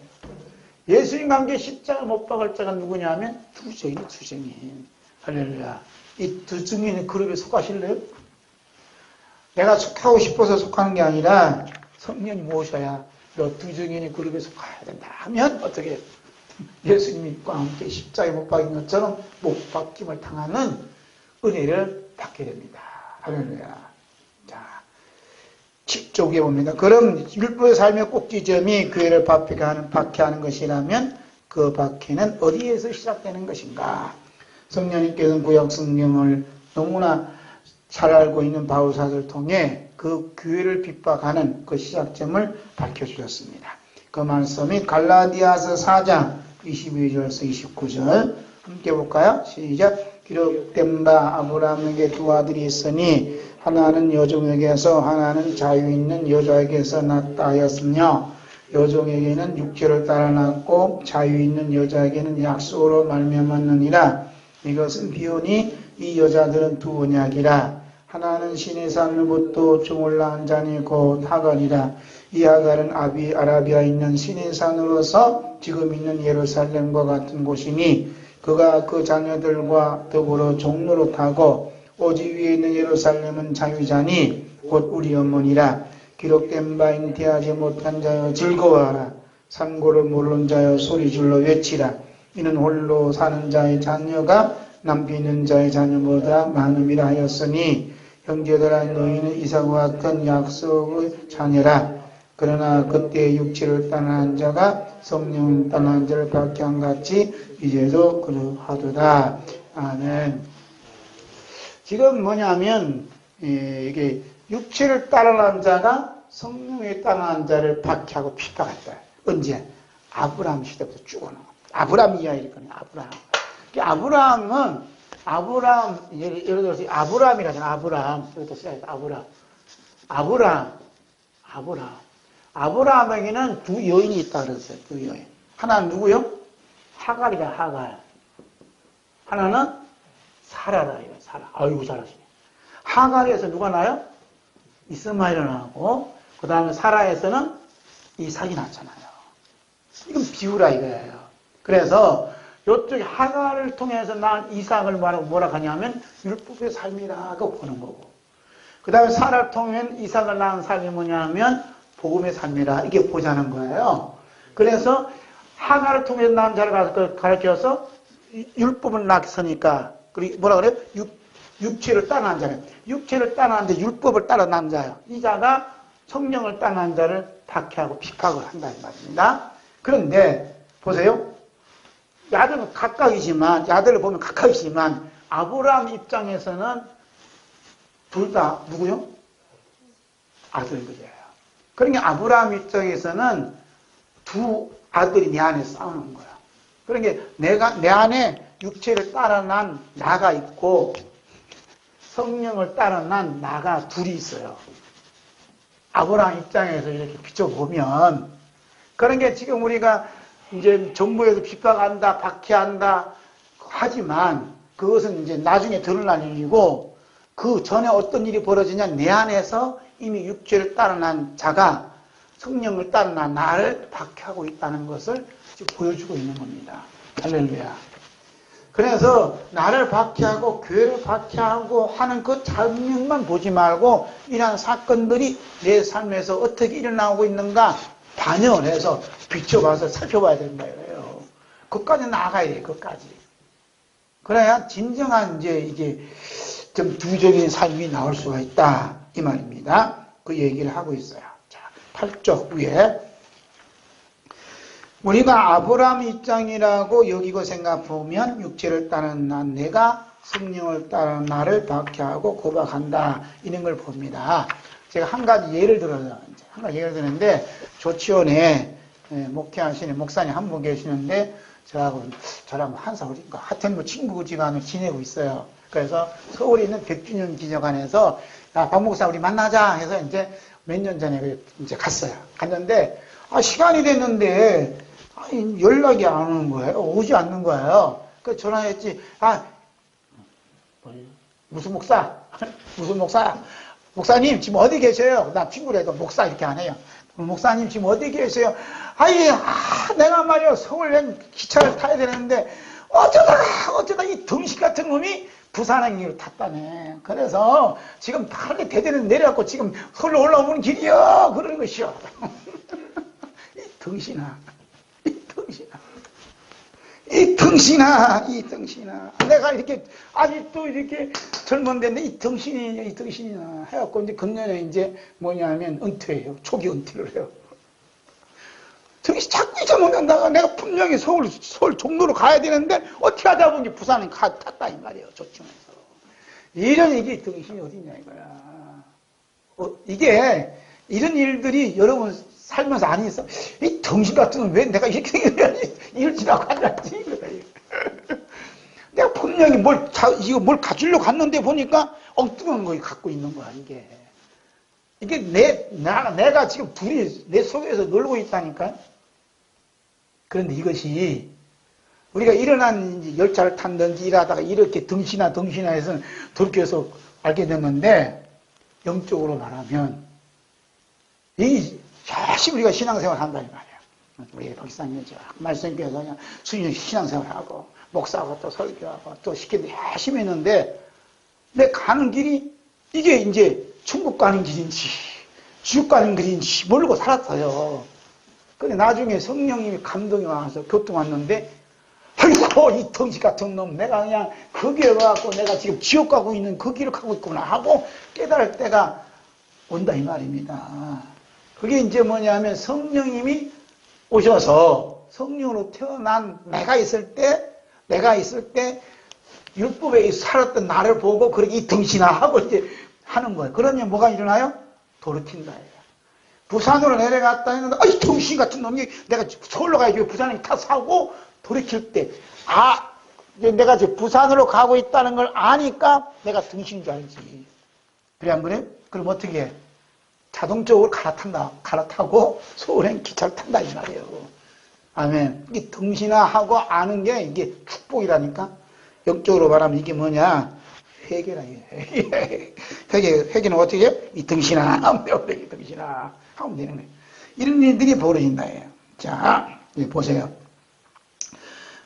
예수님과 함께 십자가에 못 박을 자가 누구냐면 두 증인. 할렐루야. 이 두 증인의 그룹에 속하실래요? 내가 속하고 싶어서 속하는 게 아니라 성령이 모셔야 너 두 증인의 그룹에 속해야 된다 하면 어떻게 예수님과 함께 십자가에 못 박인 것처럼 못 박힘을 당하는 은혜를 받게 됩니다. 할렐루야. 자, 10쪽에 봅니다. 그럼 율법의 삶의 꼭지점이 교회를 박해하는 것이라면 그 박해는 어디에서 시작되는 것인가? 성령님께서는 구약 성경을 너무나 잘 알고 있는 바울사를 통해 그 교회를 핍박하는 그 시작점을 밝혀주셨습니다. 그 말씀이 갈라디아서 4장 22절에서 29절 함께 볼까요? 시작. 기록된 바 아브라함에게 두 아들이 있으니 하나는 여종에게서 하나는 자유 있는 여자에게서 낳았다 하였으며 여종에게는 육체를 따라 낳았고 자유 있는 여자에게는 약속으로 말미암았느니라. 이것은 비유니 이 여자들은 두 언약이라. 하나는 신의 산으로부터 종을 낳은 자니 곧 하갈이라. 이 하갈은 아라비아에 있는 신의 산으로서 지금 있는 예루살렘과 같은 곳이니 그가 그 자녀들과 더불어 종로로 타고 오지 위에 있는 예루살렘은 자유자니 곧 우리 어머니라. 기록된 바 잉태하지 못한 자여 즐거워하라. 산고를 모르는 자여 소리질러 외치라. 이는 홀로 사는 자의 자녀가 남편 있는 자의 자녀보다 많음이라 하였으니 형제들아 너희는 이삭과 같은 약속의 자녀라. 그러나 그때 육체를 떠난 자가 성령을 떠난 자를 박해한 같이 이제도 그러하도다. 아멘. 지금 뭐냐면 이게 육체를 따라난 자가 성령에 따라난 자를 박해하고 핍박했다. 언제? 아브라함 시대부터 쭉 오는 겁니다. 아브라함 이야기거든요. 아브라함은 예를 들어서 아브라함이라잖아. 아브라함. 여기도 써야겠다. 아브라함에게는 두 여인이 있다 그랬어요. 두 여인. 하나는 누구요? 하갈이다. 하갈. 하나는 사라다. 사라. 아이고 잘하시네. 하갈에서 누가 나요? 이스마엘이 나고 그 다음에 사라에서는 이삭이 났잖아요. 이건 비유라 이거예요. 그래서 이쪽에 하갈을 통해서 난 이삭을 뭐라 하냐면 율법의 삶이라고 보는 거고, 그 다음에 사라를 통해 이삭을 낳은 삶이 뭐냐면 복음의 삶이라 이게 보자는 거예요. 그래서 하갈을 통해서 낳은 자를 가르쳐서 율법을 낳으니까 그리고 뭐라 그래요? 육체를 따르는 자예요. 육체를 따르는데 율법을 따르는 자예요. 이 자가 성령을 따르는 자를 박해하고 핍박을 한다는 말입니다. 그런데 보세요. 야들은 각각이지만, 야들을 보면 각각이지만 아브라함 입장에서는 둘 다 누구요? 아들들이에요. 그러니까 아브라함 입장에서는 두 아들이 내 안에 싸우는 거야. 그러니까 내 안에 육체를 따라난 나가 있고 성령을 따라난 나가 둘이 있어요. 아브라함 입장에서 이렇게 비춰보면. 그러니까 지금 우리가 이제 정부에서 핍박한다, 박해한다 하지만 그것은 이제 나중에 드러날 일이고 그 전에 어떤 일이 벌어지냐, 내 안에서 이미 육체를 따라난 자가 성령을 따라난 나를 박해하고 있다는 것을 지금 보여주고 있는 겁니다. 할렐루야. 그래서 나를 박해하고 교회를 박해하고 하는 그 장면만 보지 말고 이러한 사건들이 내 삶에서 어떻게 일어나고 있는가 반영을 해서 비춰봐서 살펴봐야 된다 이거예요. 그것까지 나아가야 돼요. 그것까지. 그래야 진정한 이제 좀 두적인 삶이 나올 수가 있다 이 말입니다. 그 얘기를 하고 있어요. 자, 8쪽 위에 우리가 아브라함 입장이라고 여기고 생각해보면 육체를 따르는 난 내가 성령을 따르는 나를 박해하고 고박한다 이런 걸 봅니다. 제가 한 가지 예를 들어서 한 가지 예를 드는데 조치원에 목회하시는 목사님 한 분 계시는데 저랑 한 살인가 하여튼 뭐 친구지간을 지내고 있어요. 그래서 서울에 있는 백준영 기념관에서 박 목사 우리 만나자 해서 이제 몇 년 전에 이제 갔어요. 갔는데 시간이 됐는데 연락이 안 오는 거예요. 오지 않는 거예요. 그래서 전화했지. 무슨 목사? 무슨 목사? 목사님 지금 어디 계세요? 나 친구라도 목사 이렇게 안 해요. 목사님 지금 어디 계세요? 내가 말이야 서울 기차를 타야 되는데 어쩌다 이 덩신 같은 놈이 부산행기를 탔다네. 그래서 지금 다르게 대대는 내려갖고 지금 서울로 올라오는 길이요. 그러는 것이요. 이 덩신아. 내가 이렇게, 아직도 이렇게 젊은데, 이 덩신이나 해갖고, 이제 금년에 이제 뭐냐면 은퇴해요. 초기 은퇴를 해요. 자꾸 잊어먹는다가 내가 분명히 서울 종로로 가야 되는데, 어떻게 하다 보니 부산에 탔다, 이 말이에요. 조청에서. 이게 덩신이 어딨냐, 이거야. 이게, 이런 일들이 여러분, 살면서 안 있어. 이 덩신 같은 건 왜 내가 이렇게 이럴지라고 앉았지. 내가 분명히 뭘 가지려고 갔는데 보니까 엉뚱한 거 갖고 있는 거야, 이게. 이게 내가 지금 둘이 내 속에서 놀고 있다니까. 그런데 이것이 우리가 일어난 열차를 탔든지 일하다가 이렇게 덩신아 해서 돌이켜서 알게 됐는데 영적으로 말하면 열심히 우리가 신앙생활 한다 이 말이야. 우리 박사님이죠. 말씀교회에서 그냥 수준 신앙생활하고 목사하고 또 설교하고 또 시키는데 열심히 했는데 내 가는 길이 이게 이제 천국 가는 길인지 지옥 가는 길인지 모르고 살았어요. 근데 나중에 성령님이 감동이 와서 교통 왔는데 아이고 이 덩치 같은 놈 내가 그냥 거기에 와갖고 내가 지금 지옥 가고 있는 그 길을 가고 있구나 하고 깨달을 때가 온다 이 말입니다. 그게 이제 뭐냐면 성령님이 오셔서 성령으로 태어난 내가 있을 때 율법에 살았던 나를 보고 그렇게 이 덩신아 하고 이제 하는 거예요. 그러면 뭐가 일어나요? 돌이킨다. 부산으로 내려갔다 했는데 이 덩신 같은 놈이 내가 서울로 가야지 부산에 타서 하고 돌이킬 때 내가 이제 부산으로 가고 있다는 걸 아니까 내가 덩신인 줄 알지. 그래 안 그래? 그럼 어떻게 해? 자동적으로 갈아타고 서울행 기차를 탄다 이 말이에요. 아멘. 이 덩신아 하고 아는 게 이게 축복이라니까. 영적으로 말하면 이게 뭐냐? 회개라. 회개는 어떻게 해요? 이 덩신아 하면 되는 덩신아 하면 되는 거예요. 이런 일들이 벌어진다. 자, 보세요.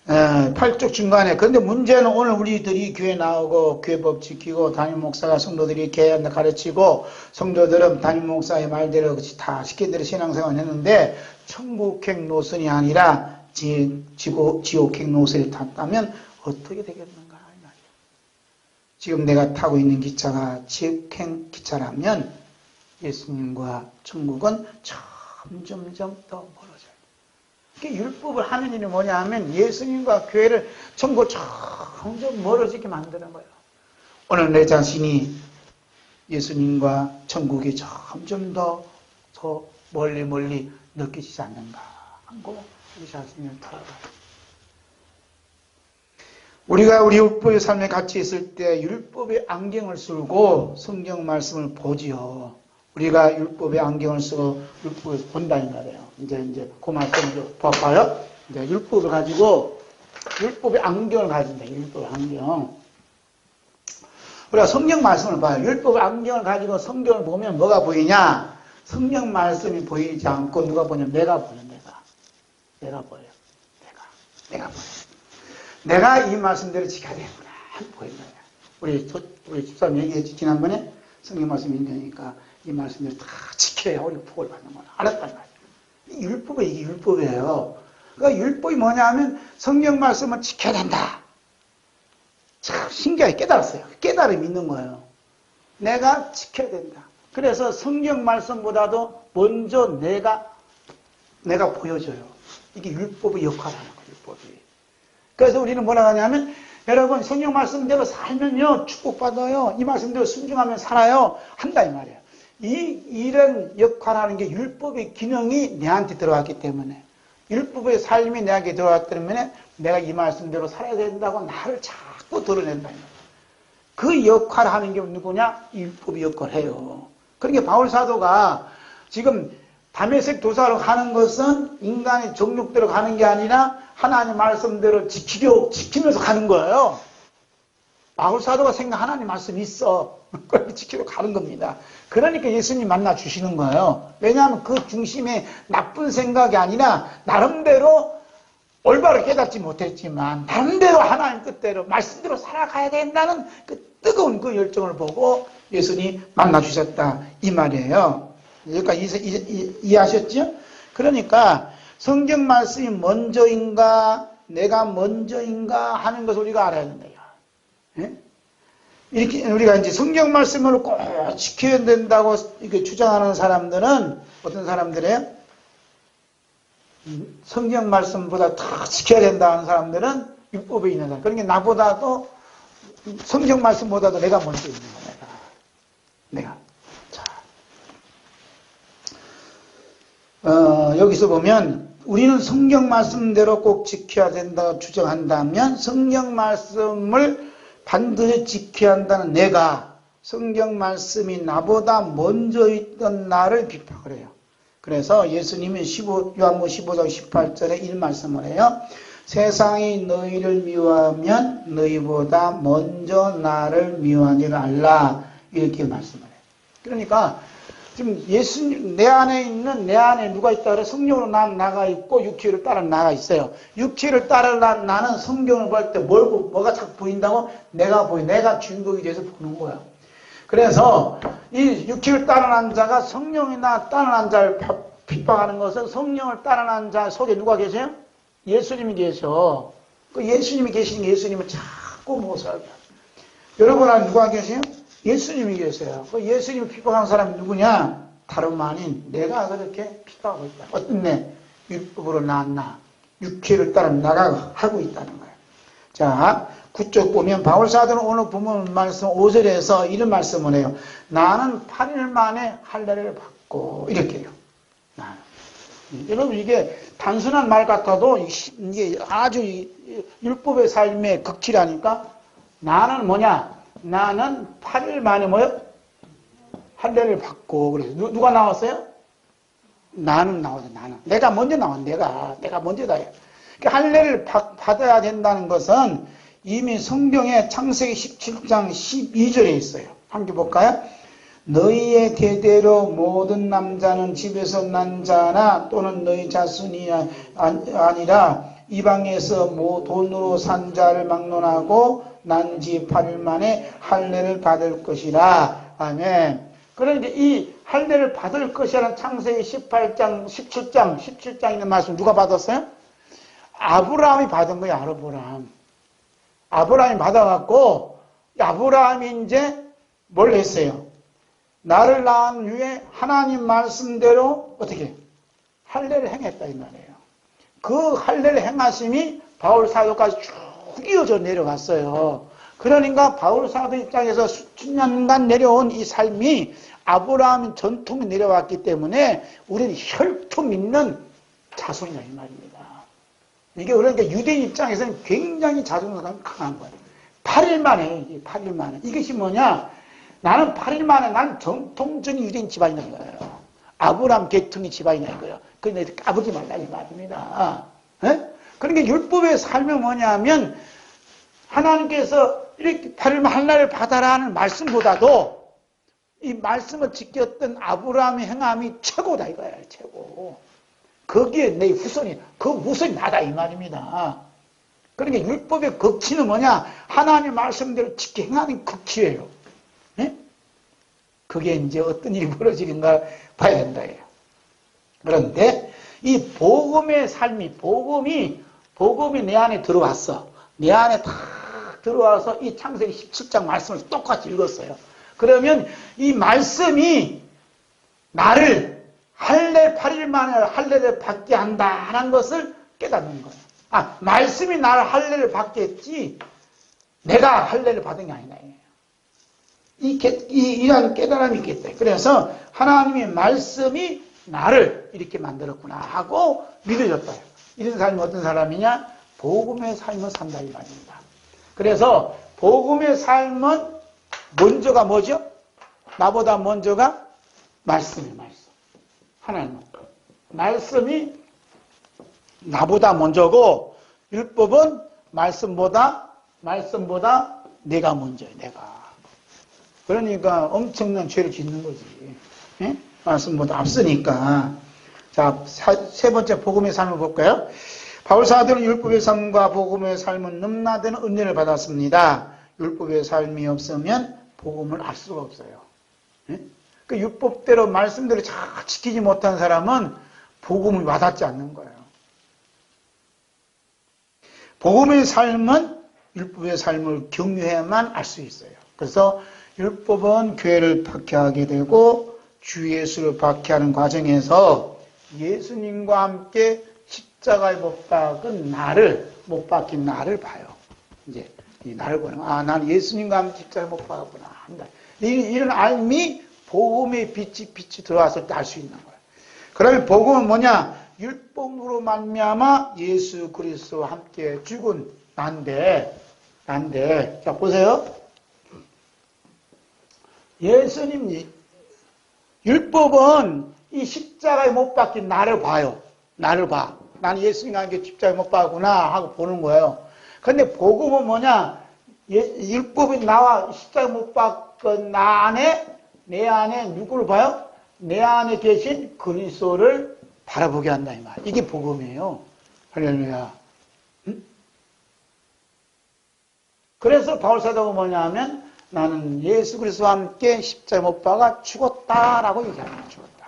8쪽 중간에. 그런데 문제는 오늘 우리들이 교회 나오고 교회법 지키고 담임 목사가 성도들이 개한다 가르치고 성도들은 담임 목사의 말대로 다 시키는 신앙생활을 했는데 천국행 노선이 아니라 지옥행 노선을 탔다면 어떻게 되겠는가 이 말이에요. 지금 내가 타고 있는 기차가 직행 기차라면 예수님과 천국은 점점점 더 멀어져요. 율법을 하는 일이 뭐냐 하면 예수님과 교회를 천국 점점 멀어지게 만드는 거예요. 오늘 내 자신이 예수님과 천국이 점점 더 멀리 느껴지지 않는가 하고 우리 자신을 돌아봐요. 우리가 우리 율법의 삶에 같이 있을 때 율법의 안경을 쓰고 성경 말씀을 보지요. 우리가 율법의 안경을 쓰고 율법을 본다는 말이에요. 이제 그 말씀을 봐봐요. 이제 율법을 가지고 율법의 안경을 가진다. 율법의 안경. 우리가 성경 말씀을 봐요. 율법의 안경을 가지고 성경을 보면 뭐가 보이냐? 성경 말씀이 보이지 않고 누가 보냐면 내가 보여. 내가 보여요. 내가 보여요. 내가 이 말씀대로 지켜야 되는구나. 보이는 거야. 우리 집사님 얘기했지. 지난번에 성경 말씀 읽으니까 이 말씀대로 다 지켜야 우리 복을 받는 거야. 알았단 말이야. 이게 율법이에요. 그러니까 율법이 뭐냐 하면 성경 말씀을 지켜야 된다. 참 신기하게 깨달았어요. 깨달음이 있는 거예요. 내가 지켜야 된다. 그래서 성경 말씀보다도 먼저 내가 보여줘요. 이게 율법의 역할을 하는 거예요. 율법이. 그래서 우리는 뭐라 하냐면 여러분 성경 말씀대로 살면요 축복받아요. 이 말씀대로 순종하면 살아요. 한다 이 말이에요. 이런 역할을 하는 게 율법의 기능이 내한테 들어왔기 때문에 율법의 삶이 내한테 들어왔기 때문에 내가 이 말씀대로 살아야 된다고 나를 자꾸 드러낸다. 그 역할을 하는 게 누구냐? 율법의 역할을 해요. 그러니까 바울 사도가 지금 다메섹 도사로 가는 것은 인간의 정욕대로 가는 게 아니라 하나님 말씀대로 지키면서 가는 거예요. 바울 사도가 생각 하나님 말씀이 있어. 그렇게 지키러 가는 겁니다. 그러니까 예수님 만나 주시는 거예요. 왜냐하면 그 중심에 나쁜 생각이 아니라 나름대로 올바로 깨닫지 못했지만 나름대로 하나님 뜻대로 말씀대로 살아가야 된다는 그 뜨거운 그 열정을 보고 예수님 만나 주셨다 이 말이에요. 여기까지 이해하셨죠? 그러니까 성경 말씀이 먼저인가 내가 먼저인가 하는 것을 우리가 알아야 된다. 예? 이렇게 우리가 이제 성경 말씀을 꼭 지켜야 된다고 이렇게 주장하는 사람들은 어떤 사람들이에요? 성경 말씀보다 더 지켜야 된다는 사람들은 율법에 있는 사람. 그러니까 나보다도 성경 말씀보다도 내가 먼저 있는 거야. 내가. 자, 여기서 보면 우리는 성경 말씀대로 꼭 지켜야 된다고 주장한다면 성경 말씀을 반드시 지켜야 한다는 내가 성경 말씀이 나보다 먼저 있던 나를 비판을 해요. 그래서 예수님이 요한복음 15장 18절에 이 말씀을 해요. 세상이 너희를 미워하면 너희보다 먼저 나를 미워하는 줄 알라. 이렇게 말씀을 해요. 그러니까 지금 예수님 내 안에 누가 있다 그래? 성령으로 난 나가 있고 육체를 따라 나가 있어요. 육체를 따라 나는 성경을 볼 때 뭐가 자꾸 보인다고? 내가 주인공이 돼서 보는 거야. 그래서 이 육체를 따라난 자가 성령이나 따라난 자를 핍박하는 것은 성령을 따라난 자 속에 누가 계세요? 예수님이 계셔. 그 예수님이 계시는 게 예수님을 자꾸 모습하게. 여러분 안에 누가 계세요? 예수님이 계세요. 그 예수님을 핍박하는 사람이 누구냐? 다름 아닌 내가 그렇게 핍박하고 있다. 어떤 내 율법으로 낳았나? 육체를 따라 나가고 있다는 거예요. 자, 그쪽 보면 바울 사도는 오늘 본문 말씀 5절에서 이런 말씀을 해요. 나는 8일 만에 할례를 받고 이렇게 해요. 여러분 이게 단순한 말 같아도 이게 아주 율법의 삶의 극치라니까. 나는 뭐냐? 나는 8일 만에 뭐요? 할례를 받고 그래서 누가 나왔어요? 나는 나오죠. 나는 내가 먼저 나온 내가 먼저다. 그러니까 할례를 받아야 된다는 것은 이미 성경에 창세기 17장 12절에 있어요. 함께 볼까요? 너희의 대대로 모든 남자는 집에서 난 자나 또는 너희 자손이 아니라 이방에서 돈으로 산 자를 막론하고 난지 8일 만에 할례를 받을 것이라. 아멘. 그런데 이 할례를 받을 것이라는 창세기 18장, 17장 있는 말씀 누가 받았어요? 아브라함이 받은 거예요. 아브라함이 받아갖고 아브라함이 이제 뭘 했어요? 나를 낳은 후에 하나님 말씀대로 어떻게 할례를 행했다 이 말이에요. 그 할례를 행하심이 바울 사도까지 쭉 이어져 내려갔어요. 그러니까 바울 사도 입장에서 수천 년간 내려온 이 삶이 아브라함 전통이 내려왔기 때문에 우리는 혈통 믿는 자손이다 이 말입니다. 이게 그러니까 유대인 입장에서는 굉장히 자존감이 강한 거예요. 8일 만에, 8일 만에. 이것이 뭐냐? 나는 8일 만에 난 정통적인 유대인 집안이다 이거예요. 아브라함 계통의 집안이다 이거예요. 그런데 까불지 말라 이 말입니다. 에? 그러니까 율법의 삶이 뭐냐면 하나님께서 이렇게 8일만 할례를 받아라 하는 말씀보다도 이 말씀을 지켰던 아브라함의 행함이 최고다 이거예요. 최고. 거기에 내 후손이, 그 후손이 나다 이 말입니다. 그러니까 율법의 극치는 뭐냐? 하나님의 말씀대로 지켜 행하는 극치예요. 네? 그게 이제 어떤 일이 벌어지는가 봐야 된다. 그런데 이 복음의 삶이, 복음이 내 안에 들어왔어. 내 안에 다 들어와서 이 창세기 17장 말씀을 똑같이 읽었어요. 그러면 이 말씀이 나를 할례 8일 만에 할례를 받게 한다는 것을 깨닫는 거예요. 말씀이 나를 할례를 받게 했지 내가 할례를 받은 게 아니다. 이런 깨달음이 있겠다. 그래서 하나님의 말씀이 나를 이렇게 만들었구나 하고 믿어졌다. 이런 사람이 어떤 사람이냐? 복음의 삶을 산다 이 말입니다. 그래서 복음의 삶은 먼저가 뭐죠? 나보다 먼저가 말씀이에요. 말씀. 하나님 말씀이 나보다 먼저고 율법은 말씀보다 내가 먼저예요. 내가. 그러니까 엄청난 죄를 짓는 거지. 예? 말씀보다 앞서니까. 자, 세 번째 복음의 삶을 볼까요? 바울 사도는 율법의 삶과 복음의 삶은 넘나드는 은혜를 받았습니다. 율법의 삶이 없으면 복음을 알 수가 없어요. 예? 그 율법대로 말씀대로 잘 지키지 못한 사람은 복음을 와닿지 않는 거예요. 복음의 삶은 율법의 삶을 경유해야만 알 수 있어요. 그래서 율법은 교회를 박해하게 되고 주 예수를 박해하는 과정에서 예수님과 함께 십자가에 못 박힌 나를 봐요. 이제 이 나를 보는 나는 예수님과 함께 십자가에 못 박았구나 한다. 이런 알미 복음의 빛이 들어왔을 때 알 수 있는 거예요. 그러면 복음은 뭐냐? 율법으로 말미암아 예수 그리스도와 함께 죽은 난데. 자 보세요. 예수님 율법은 이 십자가에 못 박힌 나를 봐요. 나를 봐. 나는 예수님과 함께 십자가에 못 박았구나 하고 보는 거예요. 근데 복음은 뭐냐? 율법이 나와 십자가에 못 박은 내 안에 누구를 봐요? 내 안에 계신 그리스도를 바라보게 한다 이 말. 이게 복음이에요. 할렐루야. 응? 그래서 바울 사도가 뭐냐면 나는 예수 그리스도와 함께 십자가에 못 박아 죽었다라고 얘기합니다. 죽었다.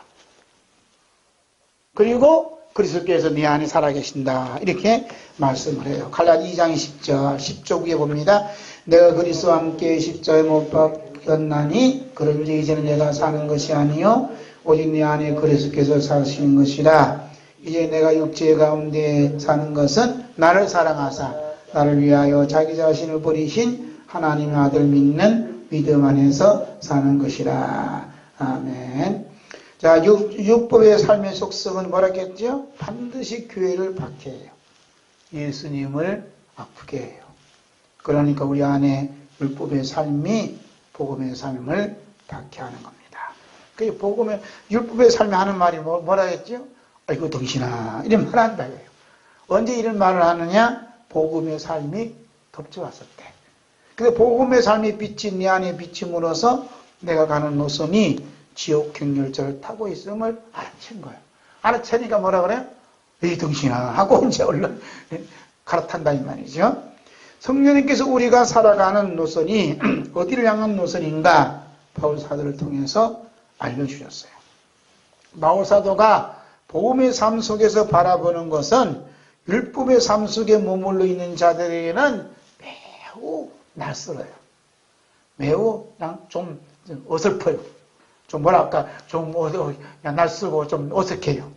그리고 그리스도께서 네 안에 살아계신다. 이렇게 말씀을 해요. 갈라디 2장 10절 위에 봅니다. 내가 그리스도와 함께 십자가에 못 박혔나니 그런즉 이제는 내가 사는 것이 아니요 오직 내 안에 그리스도께서 사시는 것이라. 이제 내가 육체 가운데 사는 것은 나를 사랑하사 나를 위하여 자기 자신을 버리신 하나님의 아들 믿는 믿음 안에서 사는 것이라. 아멘. 자, 율법의 삶의 속성은 뭐라 했죠? 반드시 교회를 박해해요. 예수님을 아프게 해요. 그러니까 우리 안에 율법의 삶이 복음의 삶을 박해하는 겁니다. 그 율법의 삶이 하는 말이 뭐라 했죠? 아이고 덩신아 이런 말 한다. 언제 이런 말을 하느냐? 복음의 삶이 덮쳐왔을 때. 근데 복음의 삶이 빛이 내 안에 비침으로써 내가 가는 노선이 지옥 경렬자를 타고 있음을 알아챈 거예요. 알아채니까 뭐라 그래요? 에이 덩신아 하고 이제 얼른 갈아탄다 이 말이죠. 성령님께서 우리가 살아가는 노선이 어디를 향한 노선인가 바울 사도를 통해서 알려주셨어요. 바울 사도가 복음의 삶 속에서 바라보는 것은 율법의 삶 속에 머물러 있는 자들에게는 매우 낯설어요. 매우 그냥 좀 어설퍼요. 좀 뭐랄까, 좀 낯설고 좀 어색해요.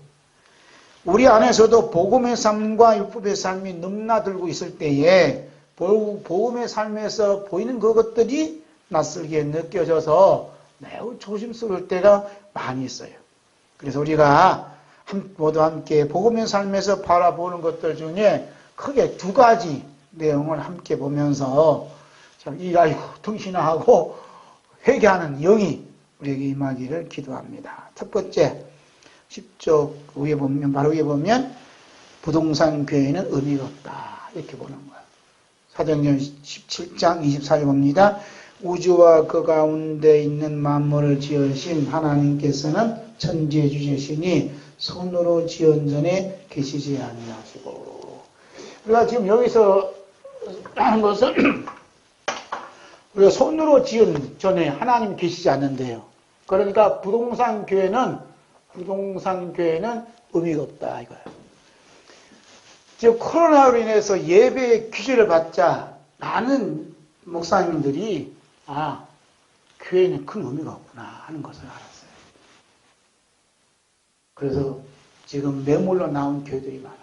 우리 안에서도 복음의 삶과 율법의 삶이 넘나들고 있을 때에 복음의 삶에서 보이는 그것들이 낯설게 느껴져서 매우 조심스러울 때가 많이 있어요. 그래서 우리가 모두 함께 복음의 삶에서 바라보는 것들 중에 크게 두 가지 내용을 함께 보면서 참 아이고 등신하고 회개하는 영이 우리에게 임하기를 기도합니다. 첫 번째 10쪽 위에 보면 바로 위에 보면 부동산 교회는 의미가 없다 이렇게 보는 거예요. 사도행전 17장 24절 봅니다. 우주와 그 가운데 있는 만물을 지으신 하나님께서는 천지주제시니 손으로 지은 전에 계시지 아니하시고. 우리가 지금 여기서 하는 것은 우리가 손으로 지은 전에 하나님 계시지 않는데요. 그러니까 부동산 교회는 의미가 없다 이거예요. 지금 코로나로 인해서 예배의 규제를 받자 많은 목사님들이 교회는 큰 의미가 없구나 하는 것을 알았어요. 그래서 지금 매몰로 나온 교회들이 많아요.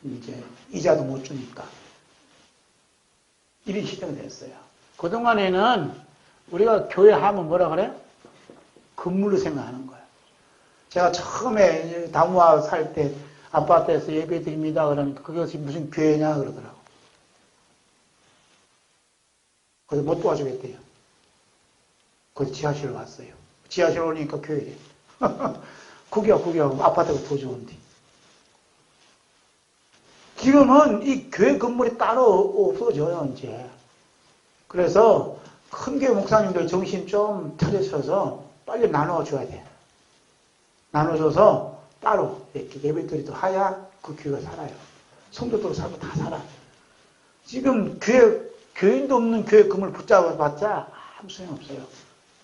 이제 이자도 못 주니까. 이런 시대가 됐어요. 그동안에는 우리가 교회 하면 뭐라 그래요? 건물로 생각하는 거예요. 제가 처음에 다무아 살 때 아파트에서 예배 드립니다. 그러니까 그것이 무슨 교회냐 그러더라고. 그래서 못 도와주겠대요. 그래서 지하실로 갔어요. 지하실 오니까 교회래. 구겨 아파트가 더 좋은데. 지금은 이 교회 건물이 따로 없어져요 이제. 그래서 큰 교회 목사님들 정신 좀 차려셔서 빨리 나눠줘야 돼. 나눠줘서 따로 이렇게 예배드리도 하야 그 교회가 살아요. 성도들 살고 다 살아. 지금 교인도 없는 교회 건물 붙잡아봤자 아무 소용없어요.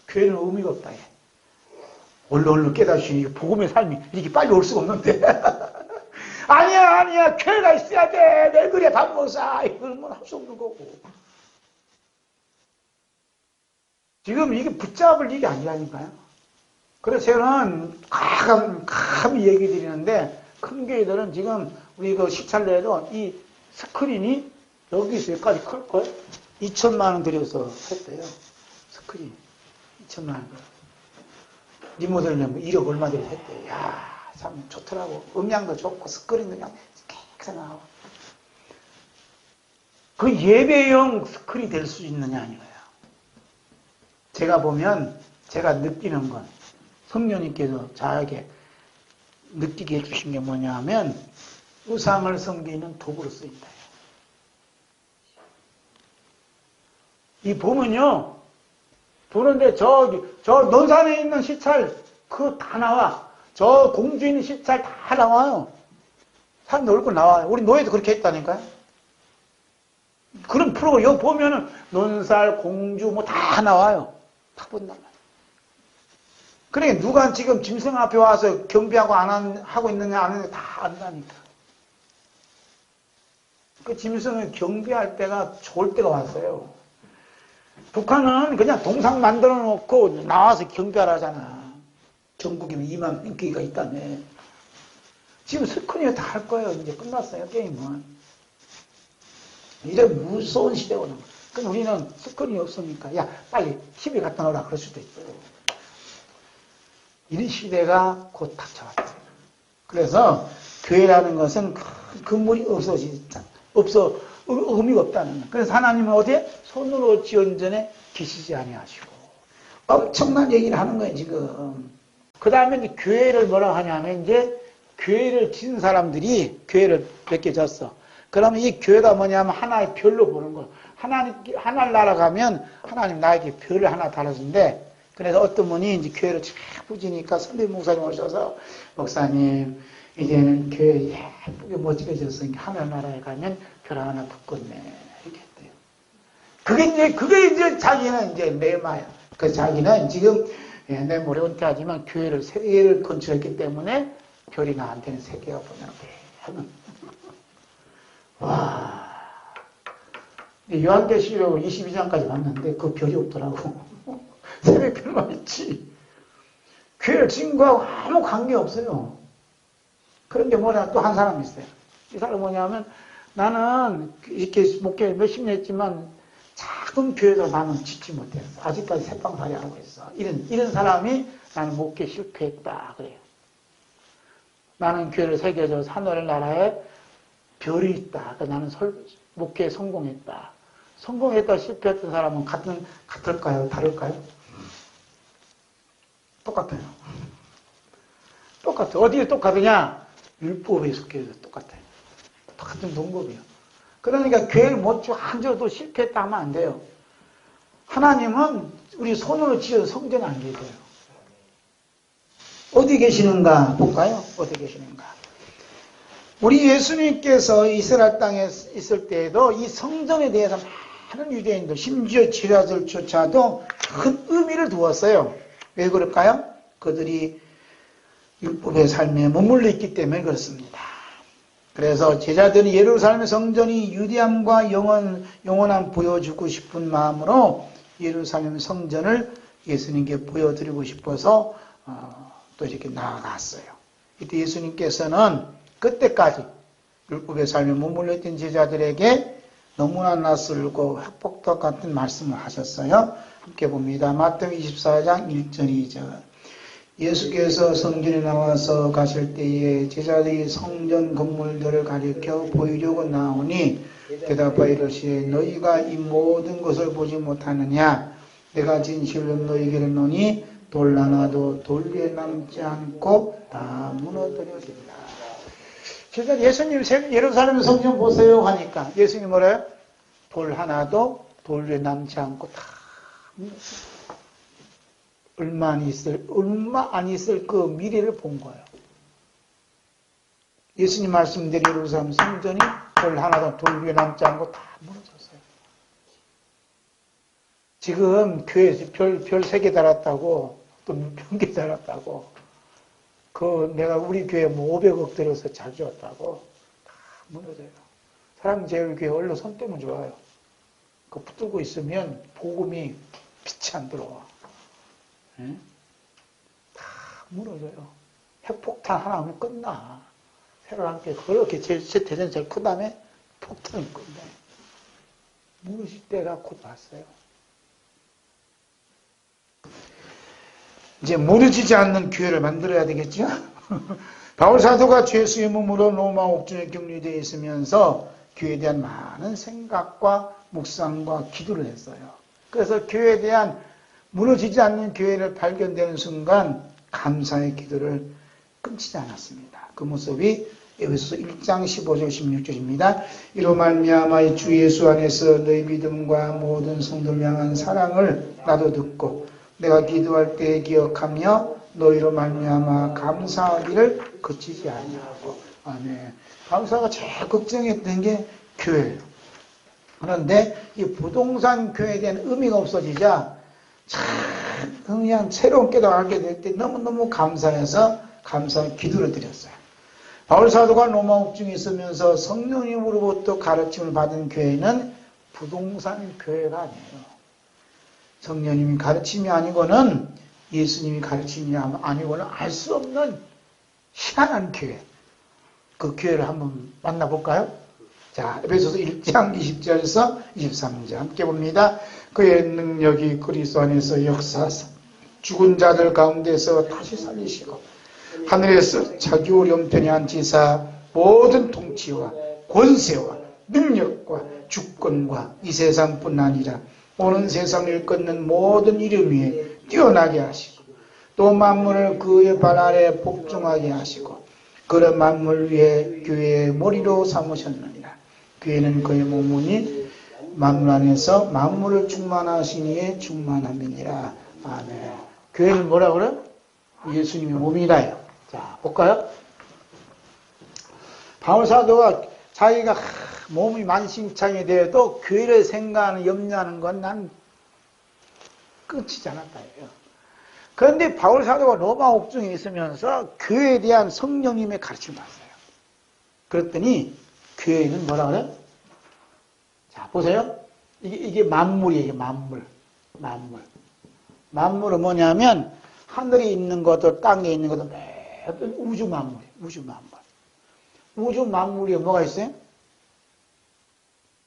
교회는 의미가 없다. 얼른 깨닫으시니 복음의 삶이 이렇게 빨리 올 수가 없는데. 아니야 교회가 있어야 돼. 내 그래 밥 먹사. 이건 뭐 할 수 없는 거고. 지금 이게 붙잡을 일이 아니라니까요. 그래서 저는 감히 얘기 드리는데 큰 교회들은 지금 우리 그 시찰내에도 이 스크린이 여기서 여기까지 클걸? 2천만 원 들여서 했대요. 스크린 2천만 원. 리모델 내면 1억 얼마 들여서 했대요. 야, 참 좋더라고. 음향도 좋고 스크린도 그냥 깨끗하게 나와. 그 예배용 스크린이 될 수 있느냐 아니에요. 제가 보면 제가 느끼는 건 성령님께서 저에게 느끼게 해주신 게 뭐냐 하면 우상을 섬기는 도구로 쓰인다. 이 보면요. 보는데 저 논산에 있는 시찰 그거 다 나와. 저 공주에 있는 시찰 다 나와요. 사람들 얼굴 나와요. 우리 노예도 그렇게 했다니까요. 그런 프로그램 여기 보면은 논살, 공주 뭐 다 나와요. 다 본단 말이에요. 그러니까 누가 지금 짐승 앞에 와서 경비하고 하고 있느냐 안 하느냐 다 안다니까. 그 짐승을 경비할 때가 좋을 때가 왔어요. 북한은 그냥 동상 만들어 놓고 나와서 경비하라잖아. 전국에 2만 명기가 있다며. 지금 스크린에 다 할 거예요. 이제 끝났어요, 게임은. 이제 무서운 시대거든. 그럼 우리는 스크린이 없으니까, 야, 빨리 TV 갖다 놓으라. 그럴 수도 있어요. 이런 시대가 곧 닥쳐왔어요. 그래서 교회라는 것은 건물이 의미가 없다는 거예요. 그래서 하나님은 어디에? 손으로 지은 전에 계시지 아니하시고. 엄청난 얘기를 하는 거예요, 지금. 그 다음에 이제 교회를 뭐라 하냐면, 이제 교회를 지은 사람들이 교회를 맡겨졌어. 그러면 이 교회가 뭐냐면 하나의 별로 보는 거예요. 하나를 날아가면 하나님 나에게 별을 하나 달아준대. 그래서 어떤 분이 이제 교회를 쫙 부지니까 선배 목사님 오셔서, 목사님, 이제는 교회 예쁘게 멋지게 졌으니까 하늘나라에 가면 별 하나 붙겠네. 이렇게 했대요. 그게 이제 자기는 이제 내마야. 그 자기는 지금 내 모레 은퇴하지만 교회를 3개를 건축했기 때문에 별이 나한테는 3개가 보면 돼. 와. 요한계시록 22장까지 봤는데 그 별이 없더라고. 새벽별만 있지. 교회를 증거하고 아무 관계 없어요. 그런 게 뭐냐, 또 한 사람이 있어요. 이 사람은 뭐냐면, 나는 이렇게 목회 몇십 년 했지만, 작은 교회도 나는 짓지 못했어. 아직까지 새빵살이 하고 있어. 이런 사람이 나는 목회 실패했다. 그래요. 나는 교회를 새겨줘서 하늘 나라에 별이 있다. 나는 목회에 성공했다. 성공했다, 실패했던 사람은 같을까요? 다를까요? 똑같아요. 똑같아요. 어디에 똑같으냐? 율법에 속해서 똑같아요. 똑같은 동급이에요. 그러니까 교회를 못 앉아도 실패했다 하면 안 돼요. 하나님은 우리 손으로 지어서 성전에 안 계세요. 어디 계시는가 볼까요? 어디 계시는가? 우리 예수님께서 이스라엘 땅에 있을 때에도 이 성전에 대해서 많은 유대인들, 심지어 제자들조차도 큰 의미를 두었어요. 왜 그럴까요? 그들이 율법의 삶에 머물러 있기 때문에 그렇습니다. 그래서 제자들이 예루살렘의 성전이 유대함과 영원함 보여주고 싶은 마음으로 예루살렘 성전을 예수님께 보여드리고 싶어서 또 이렇게 나아갔어요. 이때 예수님께서는 그때까지 율법의 삶에 머물러 있던 제자들에게 너무나 낯설고 흑폭탄 같은 말씀을 하셨어요. 함께 봅니다. 마태복음 24장 1절 2절. 예수께서 성전에 나와서 가실 때에 제자들이 성전 건물들을 가리켜 보이려고 나오니 대답하여 이르시되 너희가 이 모든 것을 보지 못하느냐? 내가 진실로 너희에게 이르노니 돌 하나도 돌 위에 남지 않고 다 무너뜨려진다. 제자 예수님 예루살렘 성전 보세요 하니까 예수님이 뭐래요? 돌 하나도 돌 위에 남지 않고 다 무너뜨려. 얼마 안 있을 그 미래를 본 거예요. 예수님 말씀대로 예루살렘 성전이 돌 하나도 돌 위에 남지 않고 다 무너졌어요. 지금 교회에서 별 3개 달았다고, 또 몇개 달았다고, 내가 우리 교회 뭐 500억 들여서 잘 지었다고, 다 무너져요. 사랑제일교회 원로 손 떼면 좋아요. 그거 붙들고 있으면 복음이 빛이 안 들어와. 네? 다 무너져요. 핵폭탄 하나 하면 끝나. 새로 함께 그렇게 대전 제일 큰 다음에 폭탄이 끝나. 무너질 때가 곧 왔어요. 이제 무너지지 않는 기회를 만들어야 되겠죠? 바울 사도가 죄수의 몸으로 로마 옥중에 격리되어 있으면서 교회에 대한 많은 생각과 묵상과 기도를 했어요. 그래서 교회에 대한 무너지지 않는 교회를 발견되는 순간 감사의 기도를 끊치지 않았습니다. 그 모습이 에베소서 1장 15절 16절입니다. 이로 말미암아 주 예수 안에서 너희 믿음과 모든 성도를 향한 사랑을 나도 듣고 내가 기도할 때 기억하며 너희로 말미암아 감사하기를 그치지 아니하고. 아멘. 감사가 제일 걱정했던 게 교회예요. 그런데 이 부동산 교회에 대한 의미가 없어지자 참 그냥 새로운 깨달음을 알게 될 때 너무너무 감사해서 감사 기도를 드렸어요. 바울 사도가 로마 옥중에 있으면서 성령님으로부터 가르침을 받은 교회는 부동산 교회가 아니에요. 성령님이 가르침이 아니고는 예수님이 가르침이 아니고는 알 수 없는 희한한 교회. 그 교회를 한번 만나볼까요? 자, 에베소서 1장 20절에서 23절 함께 봅니다. 그의 능력이 그리스도 안에서 역사하사 죽은 자들 가운데서 다시 살리시고 하늘에서 자기 오른편에 앉히사 모든 통치와 권세와 능력과 주권과 이 세상뿐 아니라 오는 세상을 일컫는 모든 이름 위에 뛰어나게 하시고 또 만물을 그의 발 아래 복종하게 하시고 그런 만물 위에 교회의 머리로 삼으셨느니라. 교회는 그의 몸이니 만물 안에서 만물을 충만하신 이의 충만함이니라. 아멘. 교회는 뭐라 그래요? 예수님의 몸이라요. 자, 볼까요? 바울 사도가 자기가 몸이 만신창이 되어도 교회를 생각하는, 염려하는 건 난 끝이지 않았다. 그런데 바울 사도가 로마 옥중에 있으면서 교회에 대한 성령님의 가르침을 받았어요. 그랬더니 교회는 뭐라 그래요? 자, 보세요. 이게 만물이에요. 이게 만물. 만물은 뭐냐면 하늘에 있는 것도 땅에 있는 것도 매번 우주 만물이에요. 우주 만물에 뭐가 있어요?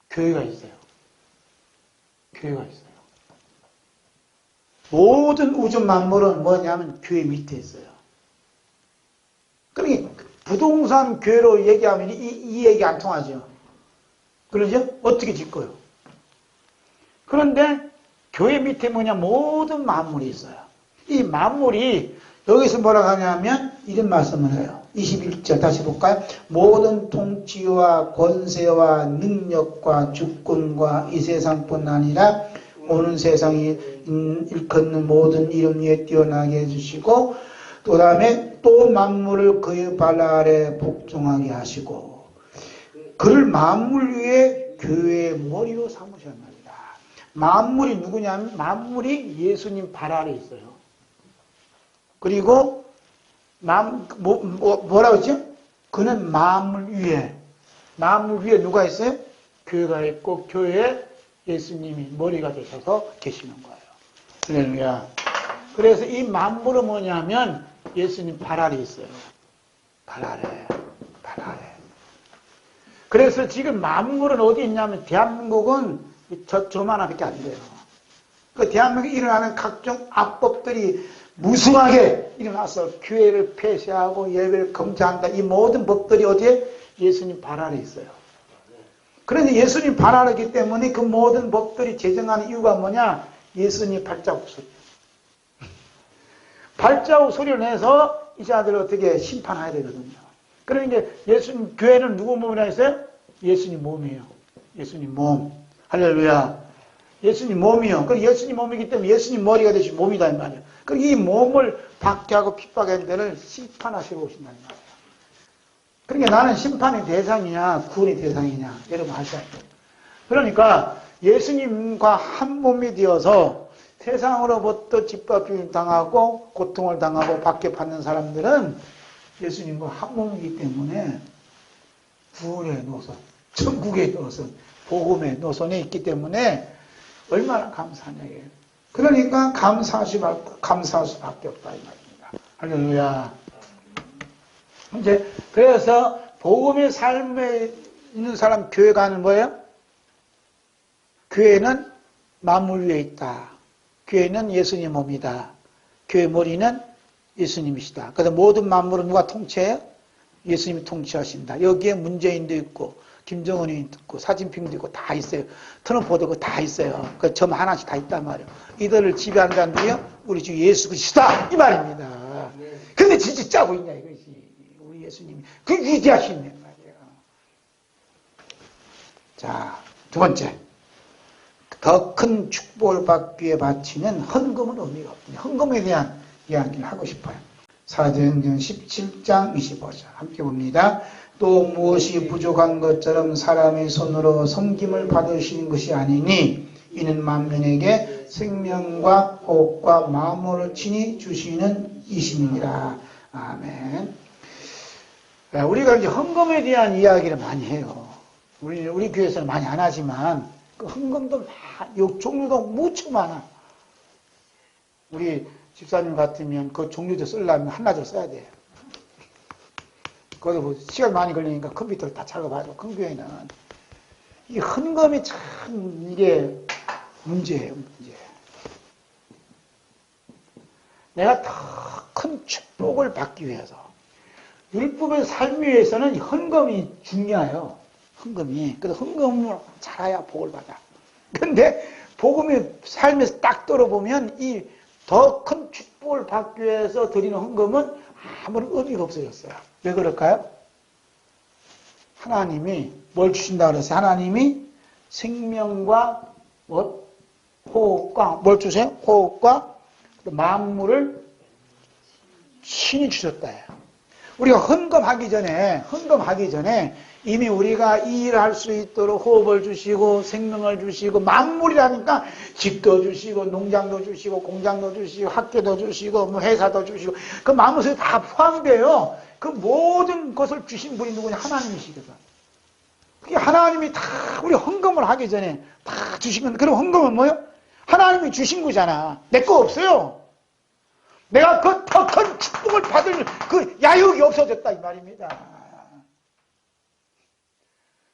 교회가 있어요. 모든 우주 만물은 뭐냐면 교회 밑에 있어요. 그러니까 부동산 교회로 얘기하면 이 얘기 안 통하죠. 그러죠? 어떻게 짓고요? 그런데 교회 밑에 뭐냐? 모든 만물이 있어요. 이 만물이 여기서 뭐라고 하냐면 이런 말씀을 해요. 21절 다시 볼까요? 모든 통치와 권세와 능력과 주권과 이 세상뿐 아니라 오는 세상이 일컫는 모든 이름 위에 뛰어나게 해주시고 또 다음에 또 만물을 그의 발 아래 복종하게 하시고 그를 만물 위에 교회의 머리로 삼으셨나이다. 만물이 누구냐면 만물이 예수님 발 아래 있어요. 그리고 뭐라고 했죠? 그는 만물 위에 누가 있어요? 교회가 있고 교회에 예수님이 머리가 되셔서 계시는 거예요. 할렐루야. 그래서 이 만물은 뭐냐면 예수님 발 아래 있어요. 발 아래. 그래서 지금 만물은 어디 있냐면 대한민국은 저만하밖에 안 돼요. 그 대한민국에 일어나는 각종 악법들이 무수하게 일어나서 교회를 폐쇄하고 예배를 금지한다. 이 모든 법들이 어디에? 예수님 발 아래 있어요. 그런데 예수님 발 아래이기 때문에 그 모든 법들이 제정하는 이유가 뭐냐? 예수님 발자국 소리. 발자국 소리를 내서 이 자들을 어떻게 심판해야 되거든요. 그러니까 예수님 교회는 누구 몸이라 했어요? 예수님 몸이에요. 예수님 몸. 할렐루야. 예수님 몸이요. 그 예수님 몸이기 때문에 예수님 머리가 되신 몸이다 이 말이에요. 그 이 몸을 박해하고 핍박한 데를 심판하시러 오신다는 말이에요. 그러니까 나는 심판의 대상이냐 구원의 대상이냐 여러분 아셔야 돼요. 그러니까 예수님과 한 몸이 되어서 세상으로부터 집밥을 당하고 고통을 당하고 박해받는 사람들은 예수님과 한 몸이기 때문에 구원의 노선, 천국의 노선, 복음의 노선에 있기 때문에 얼마나 감사하냐고요. 그러니까 감사할 수밖에 없다 이 말입니다. 할렐루야. 이제 그래서 복음의 삶에 있는 사람 교회 가는 뭐예요? 교회는 만물 위에 있다. 교회는 예수님 몸이다. 교회 머리는 예수님이시다. 그래서 모든 만물은 누가 통치해요? 예수님이 통치하신다. 여기에 문재인도 있고 김정은이 있고 사진핑도 있고 다 있어요. 트럼프도 있고 다 있어요. 그 점 하나씩 다 있단 말이에요. 이들을 지배하는 자들이요 우리 주 예수 그리스도다 이 말입니다. 근데 진짜 짜고 있냐 이것이. 우리 예수님이 그 위대하신 말이에요. 자, 두 번째. 더 큰 축복을 받기 위해 바치는 헌금은 의미가 없군요. 헌금에 대한 이야기를 하고 싶어요. 사도행전 17장 25절 함께 봅니다. 또 무엇이 부족한 것처럼 사람의 손으로 섬김을 받으시는 것이 아니니 이는 만민에게 생명과 호흡과 마음을 친히 주시는 이심이니라. 아멘. 우리가 이제 헌금에 대한 이야기를 많이 해요. 우리 교회에서는 많이 안 하지만 그 헌금도 종류도 무척 많아. 우리 집사님 같으면 그 종류도 쓰려면 한나절 써야 돼요. 거기서 뭐 시간 많이 걸리니까 컴퓨터를 다 작업하죠. 큰 교회는. 이 헌금이 참 이게 문제예요, 문제. 내가 더 큰 축복을 받기 위해서 율법의 삶을 위해서는 헌금이 중요해요. 헌금이. 그래서 헌금을 잘해야 복을 받아. 근데 복음의 삶에서 딱 떨어보면 이 더 큰 축복을 받기 위해서 드리는 헌금은 아무런 의미가 없어졌어요. 왜 그럴까요? 하나님이 뭘 주신다고 그랬어요? 하나님이 생명과 호흡과 뭘 주세요? 호흡과 만물을 신이 주셨다. 우리가 헌금하기 전에 이미 우리가 이 일을 할 수 있도록 호흡을 주시고 생명을 주시고 만물이라니까 집도 주시고 농장도 주시고 공장도 주시고 학교도 주시고 뭐 회사도 주시고 그 만물에 다 포함돼요. 그 모든 것을 주신 분이 누구냐? 하나님이시거든. 그게 하나님이 다 우리 헌금을 하기 전에 다 주신 건데, 그럼 헌금은 뭐요? 하나님이 주신 거잖아. 내 거 없어요. 내가 그 더 큰 축복을 받을 그 야욕이 없어졌다 이 말입니다.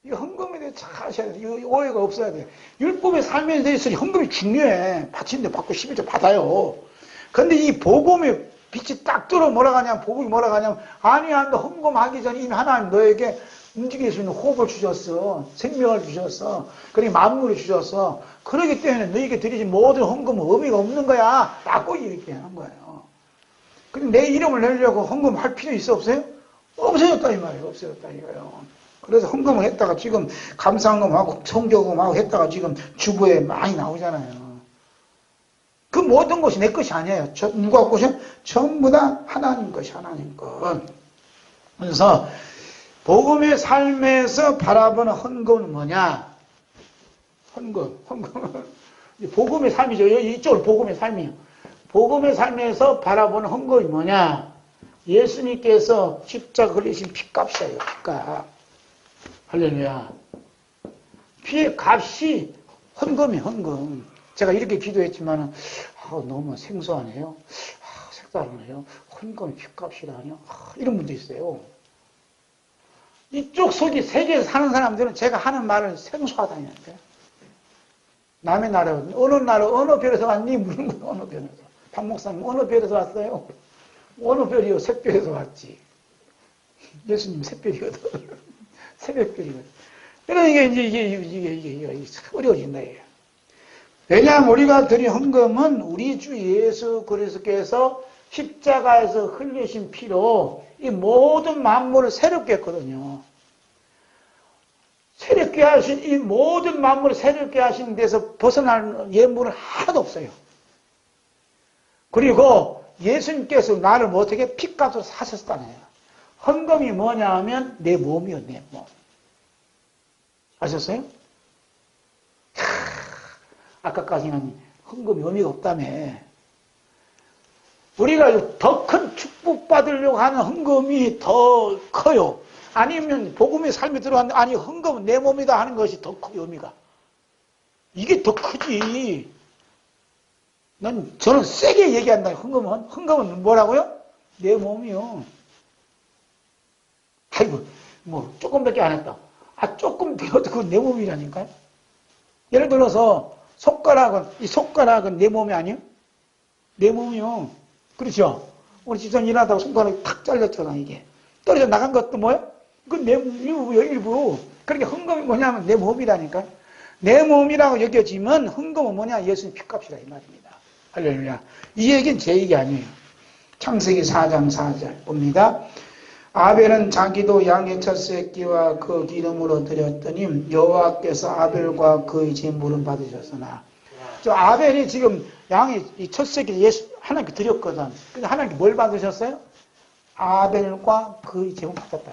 이 헌금에 대해 잘 아셔야 돼요. 이 오해가 없어야 돼요. 율법의 삶에 대해서 헌금이 중요해. 바치는데 받고 11조 받아요. 근데 이 복음의 빛이 딱 들어 뭐라 하냐면, 복음이 뭐라 하냐면, 아니야, 너 헌금하기 전에 이미 하나님 너에게 움직일 수 있는 호흡을 주셨어. 생명을 주셨어. 그러니 만물을 주셨어. 그러기 때문에 너에게 드리진 모든 헌금은 의미가 없는 거야. 라고 이렇게 하는 거예요. 근데 내 이름을 내려고 헌금할 필요 있어 없어요? 없어졌다 이 말이에요. 없어졌다 이거예요. 그래서 헌금을 했다가 지금 감사헌금하고 성교금하고 했다가 지금 주부에 많이 나오잖아요. 그 모든 것이 내 것이 아니에요. 누가 것이요? 전부 다 하나님 것이 하나님 것. 그래서 복음의 삶에서 바라보는 헌금은 뭐냐? 헌금. 복음의 삶이죠. 이쪽은 복음의 삶이에요. 복음의 삶에서 바라보는 헌금이 뭐냐? 예수님께서 십자가 흘리신 피값이에요. 피값. 할렐루야. 피의 값이 헌금이에요. 헌금. 제가 이렇게 기도했지만은 너무 생소하네요. 색다르네요. 헌금이 피값이라뇨. 이런 분도 있어요. 이쪽 속이 세계에서 사는 사람들은 제가 하는 말을 생소하다니까요. 남의 나라, 어느 별에서 왔니? 묻는 거예요. 어느 별에서. 박 목사님, 어느 별에서 왔어요? 어느 별이요? 샛별에서 왔지. 예수님 샛별이거든. 새벽별이거든. 그러니까 이게 어려워진다, 이게. 왜냐하면 우리가 드린 헌금은 우리 주 예수 그리스도께서 십자가에서 흘리신 피로 이 모든 만물을 새롭게 했거든요. 새롭게 하신, 이 모든 만물을 새롭게 하신 데서 벗어날 예물은 하나도 없어요. 그리고 예수님께서 나를 어떻게 피값으로 사셨다네요. 헌금이 뭐냐 하면 내 몸이요, 내 몸. 아셨어요? 아까까지는 헌금이 의미가 없다며. 우리가 더 큰 축복 받으려고 하는 헌금이 더 커요. 아니면 복음의 삶에 들어왔는데, 아니 헌금은 내 몸이다 하는 것이 더 커요, 의미가. 이게 더 크지. 저는 세게 얘기한다. 헌금은 뭐라고요? 내 몸이요. 아이고, 뭐 조금밖에 안 했다. 조금 되어도 그건 내 몸이라니까요. 예를 들어서 이 손가락은 내 몸이 아니에요? 내 몸이요. 그렇죠? 우리 집사람 일하다가 손가락이 탁 잘렸잖아, 이게. 떨어져 나간 것도 뭐예요? 그건 내 일부. 그러니까 헌금이 뭐냐면 내 몸이라니까. 내 몸이라고 여겨지면 헌금은 뭐냐? 예수님 피값이라 이 말입니다. 할렐루야. 이 얘기는 제 얘기 아니에요. 창세기 4장 4절 봅니다. 아벨은 자기도 양의 첫 새끼와 그 기름으로 드렸더니 여호와께서 아벨과 그의 제물은 받으셨으나. 저 아벨이 지금 양의 첫 새끼 하나님께 드렸거든. 근데 하나님께 뭘 받으셨어요? 아벨과 그의 제물 받았다.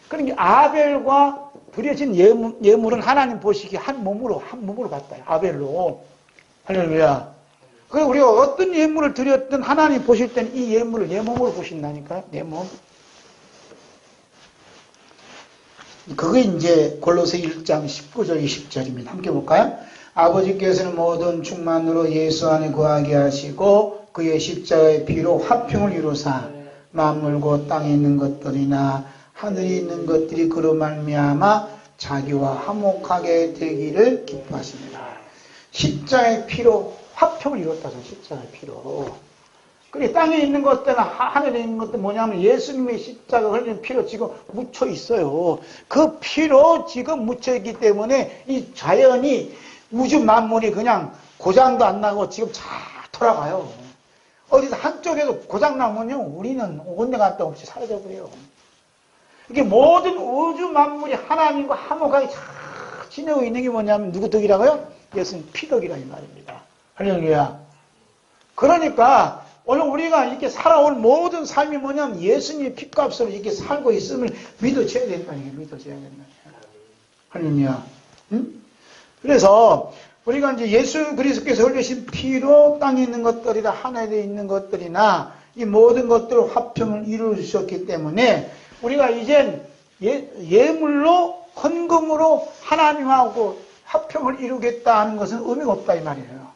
그러니까 아벨과 드려진 예물은 하나님 보시기에 한 몸으로 받다. 아벨로. 할렐루야. 그래서 우리가 어떤 예물을 드렸든 하나님 보실 때는 이 예물을 내 몸으로 보신다니까요. 내 몸. 그게 이제 골로새 1장 19절 20절입니다. 함께 볼까요? 아버지께서는 모든 충만으로 예수 안에 거하게 하시고 그의 십자가의 피로 화평을 이루사 만물 땅에 있는 것들이나 하늘에 있는 것들이 그로 말미암아 자기와 화목하게 되기를 기뻐하십니다. 십자가의 피로 화평을 이뤘다죠. 십자가의 피로. 그리고 땅에 있는 것들은 하늘에 있는 것들 뭐냐면 예수님의 십자가 흘린 피로 지금 묻혀 있어요. 그 피로 지금 묻혀 있기 때문에 이 자연이 우주 만물이 그냥 고장도 안 나고 지금 잘 돌아가요. 어디서 한쪽에도 고장 나면요 우리는 온데 갔다 없이 사라져 버려요. 이게 모든 우주 만물이 하나님과 화목하게 잘 지내고 있는 게 뭐냐면 누구 덕이라고요? 예수님 피덕이라 이 말입니다. 할렐루야. 그러니까 오늘 우리가 이렇게 살아온 모든 삶이 뭐냐면 예수님의 피값으로 이렇게 살고 있음을 믿어줘야 된다는 게 믿어줘야 된다는 거예요. 할렐루야. 응? 그래서 우리가 이제 예수 그리스도께서 흘리신 피로 땅에 있는 것들이나 하늘에 있는 것들이나 이 모든 것들을 화평을 이루셨기 때문에 우리가 이젠 예물로 헌금으로 하나님하고 화평을 이루겠다 하는 것은 의미가 없다 이 말이에요.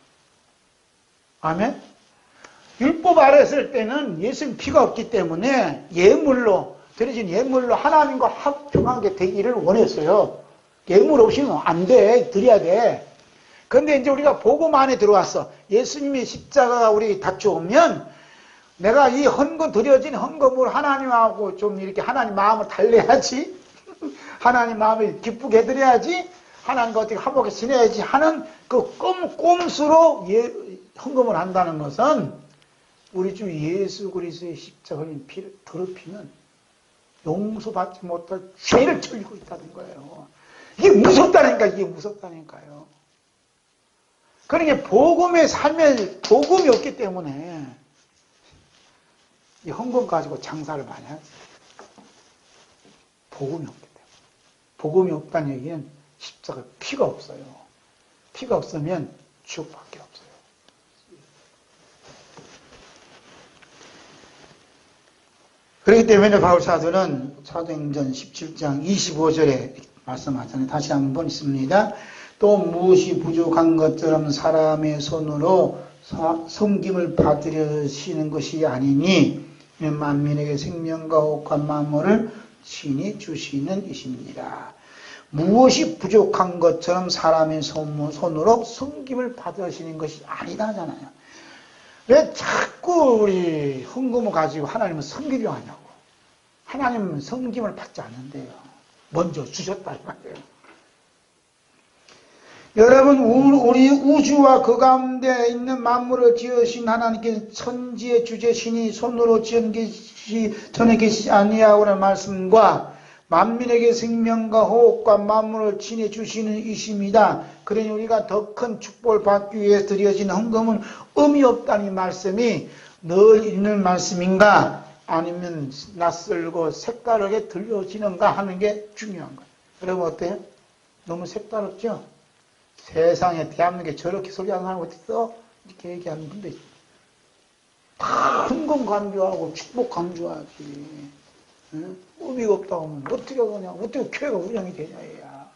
아멘? 율법 아래 있을 때는 예수님 피가 없기 때문에 예물로 드려진 예물로 하나님과 화평하게 되기를 원했어요. 예물 없이는 안 돼. 드려야 돼. 그런데 이제 우리가 복음 안에 들어왔어. 예수님이 십자가가 우리 닥쳐오면 내가 이 헌금 드려진 헌금으로 하나님하고 좀 이렇게 하나님 마음을 달래야지. 하나님 마음을 기쁘게 해드려야지. 하나님과 어떻게 화목하게 지내야지 하는 그 꼼수로 헌금을 한다는 것은 우리 주 예수 그리스도의 십자가 흘린 피를 더럽히면 용서받지 못할 죄를 저지르고 있다는 거예요. 이게 무섭다니까, 이게 무섭다니까요. 그러니까 복음의 삶에 복음이 없기 때문에 이 헌금 가지고 장사를 많이 하지. 복음이 없기 때문에. 복음이 없다는 얘기는 십자가 피가 없어요. 피가 없으면 지옥밖에 없어요. 그렇기 때문에 바울 사도는 사도행전 17장 25절에 말씀하잖아요. 다시 한번 있습니다. 또 무엇이 부족한 것처럼 사람의 손으로 섬김을 받으려시는 것이 아니니 만민에게 생명과 옷과 만물을 친히 주시는 이십니다. 무엇이 부족한 것처럼 사람의 손으로 섬김을 받으시는 것이 아니다잖아요. 왜 자꾸 우리 헌금을 가지고 하나님을 섬기려 하냐고. 하나님은 섬김을 받지 않는데요. 먼저 주셨다 이 말이에요. 여러분, 우리 우주와 그 가운데 있는 만물을 지으신 하나님께서 천지의 주제신이 손으로 지은 것이 전에 계시지 아니하오라는 말씀과 만민에게 생명과 호흡과 만물을 친히 주시는 이십니다. 그러니 우리가 더 큰 축복을 받기 위해 드려진 헌금은 의미 없다는 말씀이 늘 있는 말씀인가 아니면 낯설고 색다르게 들려지는가 하는 게 중요한 거예요. 여러분 어때요? 너무 색다르죠? 세상에 대한민국에 저렇게 소리하는 사람 어디 있어? 이렇게 얘기하는 분들 있어요. 다 헌금 강조하고 축복 강조하지. 의미가 없다고 하면 어떻게 그냥 어떻게 교회가 운영이 되냐 얘야.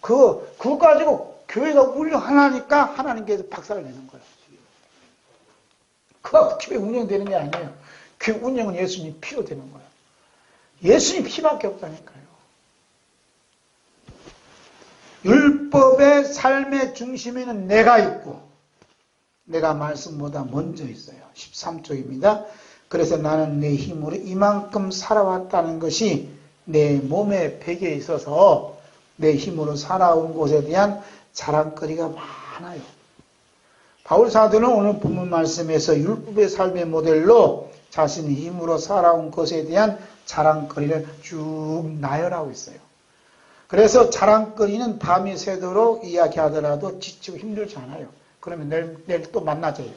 그거 가지고 교회가 운영하니까 하나님께서 박살을 내는 거야. 그거 교회 운영되는 게 아니에요. 교회 운영은 예수님 피로 되는 거야. 예수님 피밖에 없다니까요. 율법의 삶의 중심에는 내가 있고 내가 말씀보다 먼저 있어요. 13쪽입니다. 그래서 나는 내 힘으로 이만큼 살아왔다는 것이 내 몸의 벽에 있어서 내 힘으로 살아온 것에 대한 자랑거리가 많아요. 바울 사도는 오늘 본문 말씀에서 율법의 삶의 모델로 자신의 힘으로 살아온 것에 대한 자랑거리를 쭉 나열하고 있어요. 그래서 자랑거리는 밤이 새도록 이야기하더라도 지치고 힘들지 않아요. 그러면 내일 또 만나줘요.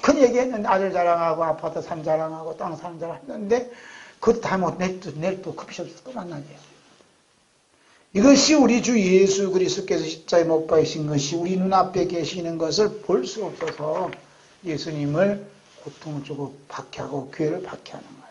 큰 얘기했는데 아들 자랑하고 아파트 산 자랑하고 땅 사는 자랑했는데 그것도 다 못 내일 또 커피숍에서 또 만나줘요. 이것이 우리 주 예수 그리스도께서 십자가에 못 박히신 것이 우리 눈앞에 계시는 것을 볼 수 없어서 예수님을 고통을 주고 박해하고 교회를 박해하는 거예요.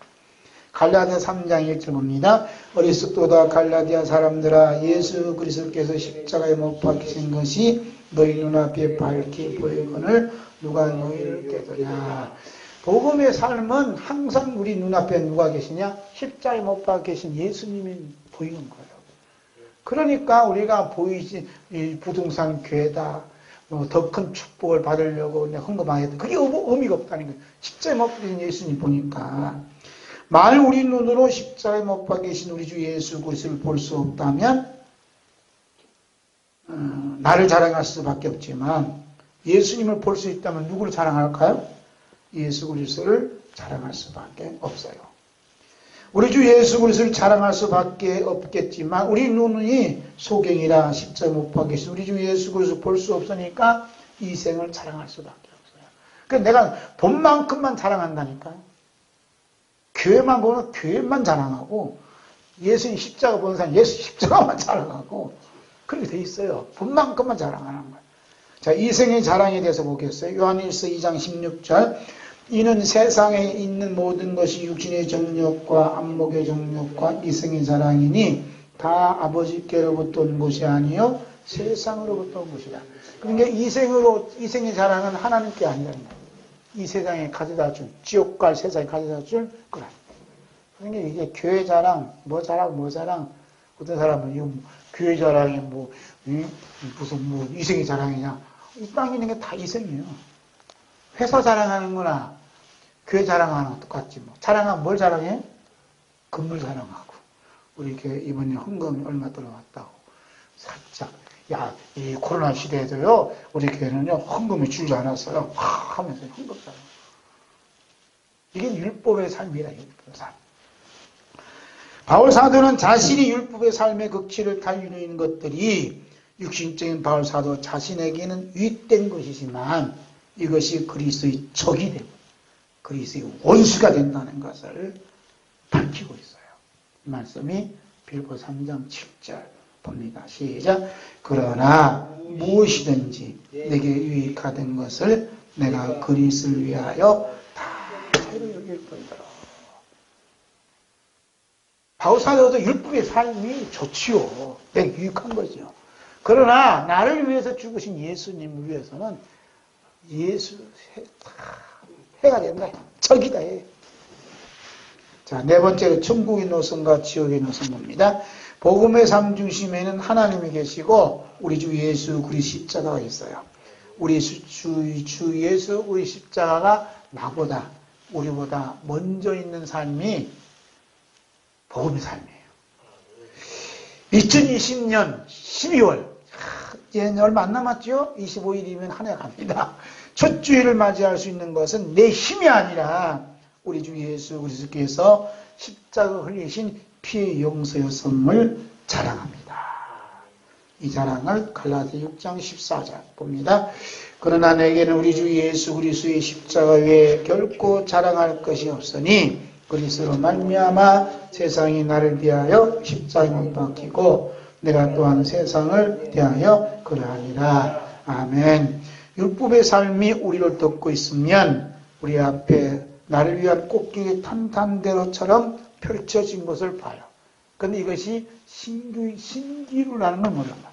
갈라디아 3장 1절 봅니다. 어리석도다 갈라디아 사람들아 예수 그리스도께서 십자가에 못 박히신 것이 너희 눈앞에 밝히 보이거늘 누가 너희를 깨더냐. 복음의 삶은 항상 우리 눈앞에 누가 계시냐? 십자가에 못 박혀 계신 예수님이 보이는 거예요. 그러니까 우리가 보이지 부동산 교회다. 더 큰 축복을 받으려고 헌금하겠다. 그게 의미가 없다는 거예요. 십자가에 못 박히신 예수님 보니까. 만일 우리 눈으로 십자가에 못 박혀 계신 우리 주 예수 그리스도를 볼 수 없다면 나를 자랑할 수밖에 없지만 예수님을 볼 수 있다면 누구를 자랑할까요? 예수 그리스도를 자랑할 수밖에 없어요. 우리 주 예수 그리스도를 자랑할 수밖에 없겠지만 우리 눈이 소경이라 십자가에 못 박혀 계신 우리 주 예수 그리스도를 볼 수 없으니까 이 생을 자랑할 수밖에 없어요. 그러니까 내가 본 만큼만 자랑한다니까요. 교회만 보면 교회만 자랑하고 예수님 십자가 보는 사람 예수 십자가만 자랑하고 그렇게 돼 있어요. 본 만큼만 자랑하는 거예요. 자, 이 생의 자랑에 대해서 보겠어요. 요한일서 2장 16절 이는 세상에 있는 모든 것이 육신의 정욕과 안목의 정욕과 이생의 자랑이니 다 아버지께로부터 온 것이 아니요 세상으로부터 온 것이다. 그러니까 이생의 자랑은 하나님께 아니라는 거예요. 이 세상에 가져다 준, 지옥 갈 세상에 가져다 줄 거라. 그러니까 이게 교회 자랑, 뭐 자랑, 어떤 사람은 이거 교회 자랑이 무슨 이생의 자랑이냐. 이 땅에 있는 게 다 이생이에요. 회사 자랑하는 거나 교회 자랑하는 거 똑같지 뭐. 자랑하면 뭘 자랑해? 건물 자랑하고. 우리 교회 이번에 헌금이 얼마 들어왔다고. 살짝. 야, 이 코로나 시대에도요, 우리 교회는요, 헌금을 줄지 않았어요. 하면서 헌금 자랑. 이게 율법의 삶이라, 율법의 삶. 바울 사도는 자신이 율법의 삶의 극치를 달리는 것들이 육신적인 바울 사도 자신에게는 윗된 것이지만 이것이 그리스도의 적이 되고 그리스도의 원수가 된다는 것을 밝히고 있어요. 이 말씀이 빌보 3장 7절 봅니다. 시작. 그러나 무엇이든지 내게 유익하던 것을 내가 그리스도를 위하여 다 새로 여길 뿐이더라. 바울 사도도 율법의 삶이 좋지요. 내가 유익한 거죠. 그러나 나를 위해서 죽으신 예수님을 위해서는 예수 해가 된다. 적이다. 해. 자, 네 번째로 천국의 노선과 지옥의 노선 봅니다. 복음의 삶 중심에는 하나님이 계시고 우리 주 예수 그리스도 십자가가 있어요. 우리 주 예수 우리 십자가가 우리보다 먼저 있는 삶이 복음의 삶이에요. 2020년 12월 이제 얼마 안 남았죠? 25일이면 한 해 갑니다. 첫 주일을 맞이할 수 있는 것은 내 힘이 아니라 우리 주 예수 그리스도께서 십자가 흘리신 피의 용서였음을 자랑합니다. 이 자랑을 갈라디아 6장 14절 봅니다. 그러나 내게는 우리 주 예수 그리스도의 십자가 외에 결코 자랑할 것이 없으니 그리스도로 말미암아 세상이 나를 위하여 십자가에 못 박히고 내가 또한 세상을 대하여 그러하니라. 아멘. 율법의 삶이 우리를 돕고 있으면 우리 앞에 나를 위한 꽃길이 탄탄대로처럼 펼쳐진 것을 봐요. 그런데 이것이 신기루라는 걸 모릅니다.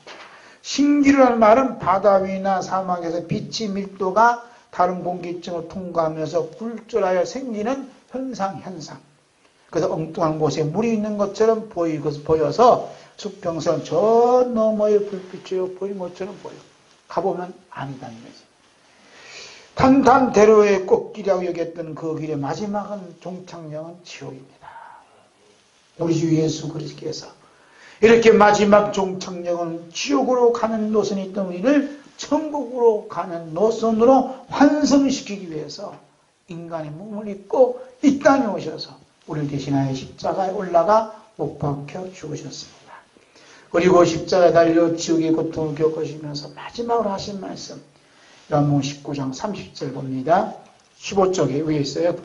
신기루라는 말은 바다 위나 사막에서 빛의 밀도가 다른 공기층을 통과하면서 굴절하여 생기는 현상. 그래서 엉뚱한 곳에 물이 있는 것처럼 보여서 수평선 저 너머의 불빛이 보이는 것처럼 보여. 가보면 아니다는 거지. 탄탄대로의 꽃길이라고 여겼던 그 길의 마지막은 종착역은 지옥입니다. 우리 주 예수 그리스도께서 이렇게 마지막 종착역은 지옥으로 가는 노선이 있던 우리를 천국으로 가는 노선으로 환성시키기 위해서 인간의 몸을 입고 이 땅에 오셔서 우리를 대신하여 십자가에 올라가 못 박혀 죽으셨습니다. 그리고 십자가에 달려 지옥의 고통을 겪으시면서 마지막으로 하신 말씀 요한복음 19장 30절 봅니다. 15쪽에 위에 있어요.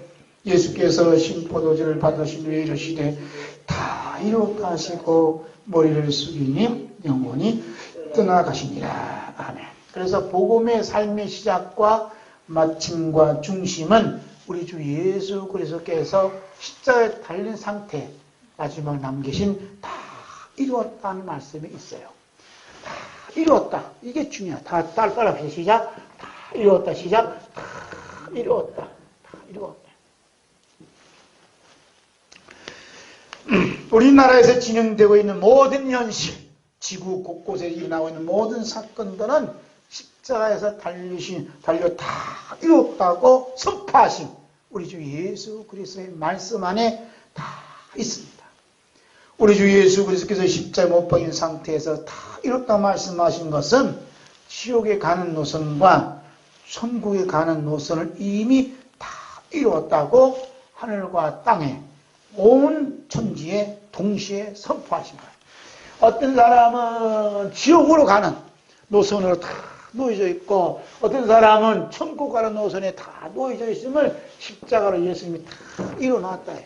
예수께서 신포도주를 받으신 후에 이르시되 다 이루었다 하시고 머리를 숙이니 영혼이 떠나가시니라. 아멘. 그래서 복음의 삶의 시작과 마침과 중심은 우리 주 예수 그리스도께서 십자가에 달린 상태 마지막 남기신 다 이루었다는 말씀이 있어요. 다 이루었다. 이게 중요하다. 다 따라합시다. 시작. 다 이루었다. 시작. 다 이루었다. 다 이루었다. 우리나라에서 진행되고 있는 모든 현실, 지구 곳곳에 일어나고 있는 모든 사건들은 십자가에서 달려 다 이뤘다고 선포하신 우리 주 예수 그리스도의 말씀 안에 다 있습니다. 우리 주 예수 그리스도께서 십자가에 못 박인 상태에서 다 이뤘다 말씀하신 것은 지옥에 가는 노선과 천국에 가는 노선을 이미 다 이루었다고 하늘과 땅에 온 천지에 동시에 선포하신 거예요. 어떤 사람은 지옥으로 가는 노선으로 다 놓여져 있고 어떤 사람은 천국 가는 노선에 다 놓여져 있음을 십자가로 예수님이 다 이뤄놨다 해요.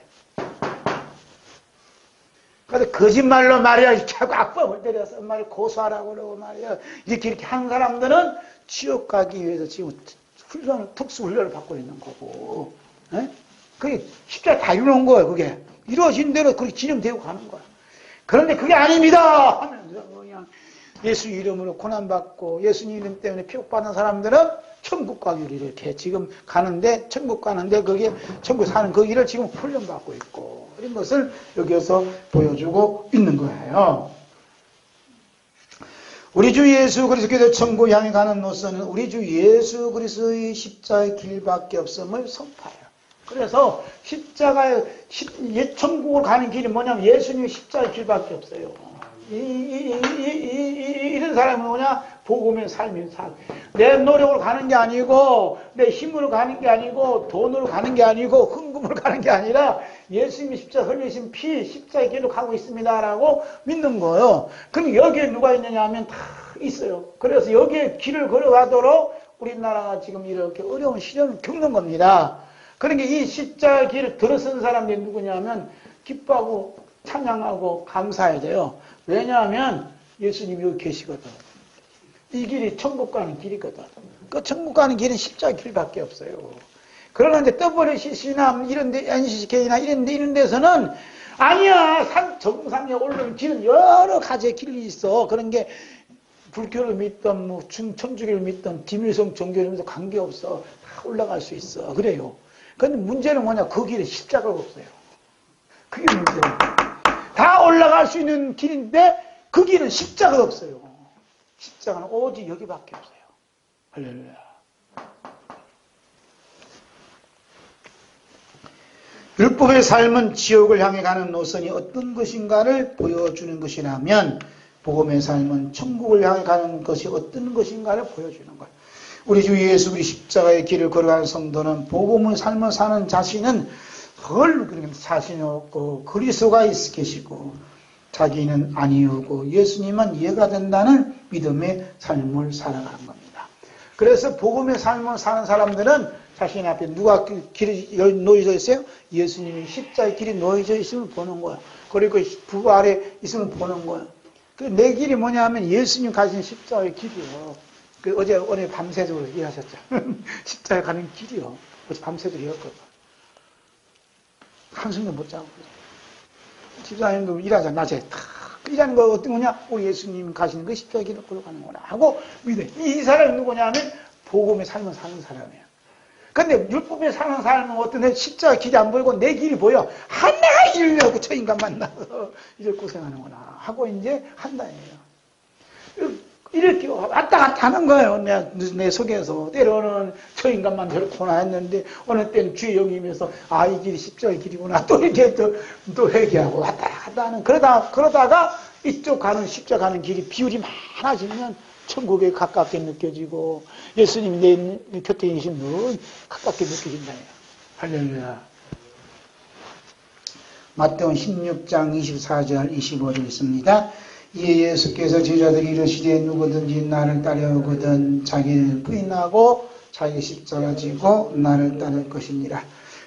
그런데 거짓말로 말이야 자꾸 악법을 때려서 말이야 고소하라고 그러고 말이야 이렇게 한 사람들은 지옥 가기 위해서 지금 특수 훈련을 받고 있는 거고. 예? 그게 십자가 다 이루는 거예요, 그게. 이루어진 대로 그렇게 진행되고 가는 거야. 그런데 그게 아닙니다! 하면서 그냥 예수 이름으로 고난받고 예수님 이름 때문에 피격받는 사람들은 천국 가기를 이렇게 지금 가는데, 천국 가는데 거기에 천국 사는 그 길을 지금 훈련받고 있고, 이런 것을 여기에서 보여주고 있는 거예요. 우리 주 예수 그리스도께서 천국 향해 가는 노선은 우리 주 예수 그리스도의 십자가의 길밖에 없음을 선포해요. 그래서 십자가의 천국으로 가는 길이 뭐냐면 예수님의 십자가의 길밖에 없어요. 이런 사람은 뭐냐? 복음의 삶인 삶. 내 노력으로 가는 게 아니고, 내 힘으로 가는 게 아니고, 돈으로 가는 게 아니고, 흥금으로 가는 게 아니라 예수님이 십자가 흘리신 피, 십자가의 길로 가고 있습니다라고 믿는 거예요. 그럼 여기에 누가 있느냐 하면 다 있어요. 그래서 여기에 길을 걸어가도록 우리나라가 지금 이렇게 어려운 시련을 겪는 겁니다. 그러니까 이 십자가 길을 들어선 사람들이 누구냐면 기뻐하고 찬양하고 감사해야 돼요. 왜냐하면 예수님이 여기 계시거든. 이 길이 천국 가는 길이거든. 그 천국 가는 길은 십자가 길밖에 없어요. 그러나 이제 WCC나 이런데, NCCK나 이런 데서는 아니야, 정상에 오르는 길은 여러 가지의 길이 있어. 그런 게 불교를 믿던, 뭐, 천주교를 믿던, 김일성 종교를 믿던 관계없어. 다 올라갈 수 있어. 그래요. 근데 문제는 뭐냐? 그 길에 십자가가 없어요. 그게 문제예요. 다 올라갈 수 있는 길인데 그 길은 십자가가 없어요. 십자가는 오직 여기밖에 없어요. 할렐루야. 율법의 삶은 지옥을 향해 가는 노선이 어떤 것인가를 보여주는 것이라면 복음의 삶은 천국을 향해 가는 것이 어떤 것인가를 보여주는 거예요. 우리 주 예수 그리스도의 십자가의 길을 걸어가는 성도는 복음의 삶을 사는 자신은 자신이 없고 그리스도가 계시고 자기는 아니오고 예수님은 이해가 된다는 믿음의 삶을 살아가는 겁니다. 그래서 복음의 삶을 사는 사람들은 자신 앞에 누가 길이 놓여져 있어요? 예수님이 십자가의 길이 놓여져 있음을 보는 거야. 그리고 부 아래 있음을 보는 거야. 내 길이 뭐냐 하면 예수님 가신 십자가의 길이요. 어제 밤새도록 일하셨죠. 십자가에 가는 길이요. 어제 밤새도록 일했거든. 한숨도 못 자고. 집사님도 일하자, 낮에. 일하는 거 어떤 거냐? 우리 예수님 가시는 그 십자가 길을 걸어가는 거나 하고 믿어. 이 사람이 누구냐 하면 복음의 삶을 사는 사람이에요. 근데 율법에 사는 사람은 어떤 십자가 길이 안 보이고 내 길이 보여. 하나가 이르려고 저 인간 만나서 이걸 고생하는구나 하고 이제 한다예요. 이렇게 왔다 갔다 하는 거예요. 내 속에서. 때로는 저 인간만 저렇구나 했는데, 어느 때는 주의 영이면서, 이 길이 십자가의 길이구나. 또 이렇게 또 회개하고 왔다 갔다 하는. 그러다가 이쪽 가는 십자가 가는 길이 비율이 많아지면 천국에 가깝게 느껴지고, 예수님이 내 곁에 계신 늘 가깝게 느껴진다예요. 할렐루야. 마태복음 16장 24절 25절 있습니다. 이에 예수께서 제자들이 이르시되 누구든지 나를 따르거든 자기를 부인하고 자기 십자가 지고 나를 따를 것이니라.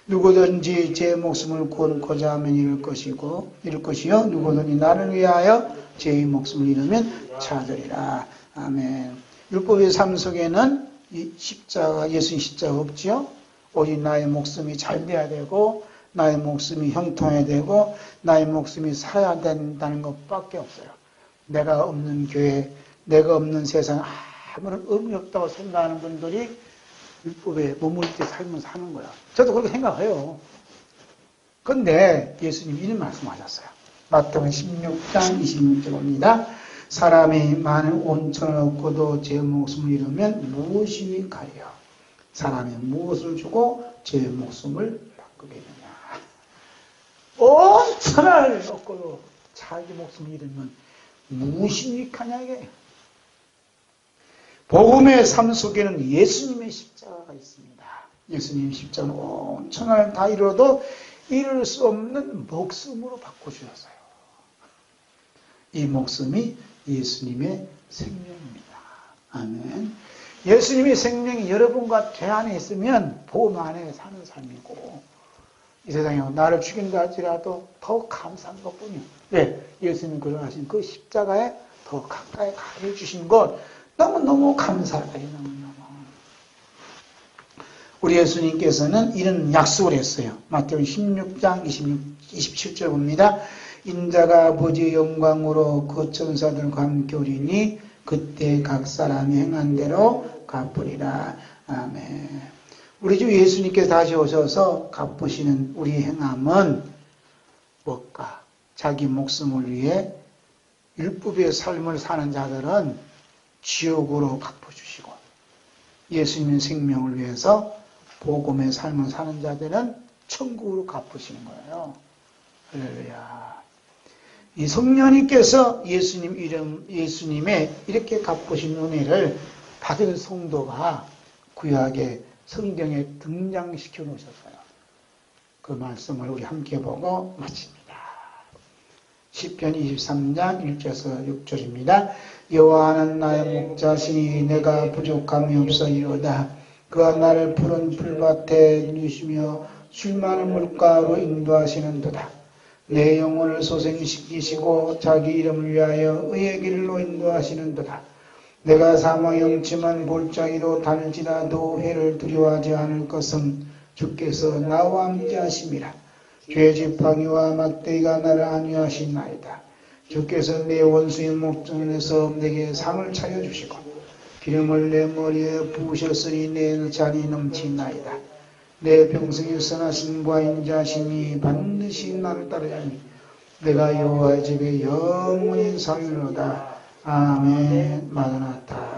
누구든지 제 목숨을 구원코자 하면 잃을 것이요 누구든지 나를 위하여 제 목숨을 잃으면 찾으리라. 아멘. 율법의 삶 속에는 이 십자가, 예수님 십자가 없지요. 오직 나의 목숨이 잘 돼야 되고 나의 목숨이 형통해야 되고 나의 목숨이 살아야 된다는 것밖에 없어요. 내가 없는 교회, 내가 없는 세상 아무런 의미 없다고 생각하는 분들이 율법에 머무를 때 삶을 사는 거야. 저도 그렇게 생각해요. 그런데 예수님 이런 말씀하셨어요. 마태복음 16장 26절입니다. 사람이 만일 온천을 얻고도 제 목숨을 잃으면 무엇이 가리요? 사람이 무엇을 주고 제 목숨을 바꾸겠느냐? 온천을 얻고도 자기 목숨을 잃으면 무엇이 유익하냐 이게. 복음의 삶 속에는 예수님의 십자가가 있습니다. 예수님의 십자가는 온 천하를 다 이뤄도 이룰 수 없는 목숨으로 바꿔주셨어요. 이 목숨이 예수님의 생명입니다. 아멘. 예수님의 생명이 여러분과 제 안에 있으면 복음 안에 사는 삶이고 이 세상에 나를 죽인다 할지라도 더 감사한 것뿐이요. 네, 예수님 걸어가신 그 십자가에 더 가까이 가게 해주신 것 너무너무 감사해요. 너무너무. 우리 예수님께서는 이런 약속을 했어요. 마태복음 16장 27절 봅니다. 인자가 아버지의 영광으로 그 천사들과 함께 오리니 그때 각 사람이 행한 대로 갚으리라. 아멘. 우리 주 예수님께서 다시 오셔서 갚으시는 우리의 행함은 무엇까? 자기 목숨을 위해 율법의 삶을 사는 자들은 지옥으로 갚아주시고, 예수님의 생명을 위해서 복음의 삶을 사는 자들은 천국으로 갚으시는 거예요. 할렐루야. 이 성령님께서 예수님의 이렇게 갚으신 은혜를 받은 성도가 구약의 성경에 등장시켜 놓으셨어요. 그 말씀을 우리 함께 보고 마칩니다. 시편 23장 1절에서 6절입니다. 여호와는 나의 목자시니 내가 부족함이 없으리로다. 그가 나를 푸른 풀밭에 누시며 술 많은 물가로 인도하시는도다. 내 영혼을 소생시키시고 자기 이름을 위하여 의의 길로 인도하시는도다. 내가 사망의 음침한 골짜기로 다닐지라도 해를 두려워하지 않을 것은 주께서 나와 함께 하심이라. 죄 지팡이와 막대기가 나를 안위하시나이다. 주께서 내 원수의 목전에서 내게 상을 차려주시고 기름을 내 머리에 부으셨으니 내 잔이 넘치나이다. 내 평생에 선하심과 인자심이 반드시 나를 따르니 내가 여호와의 집에 영원히 살리로다. 아멘. 마라나타.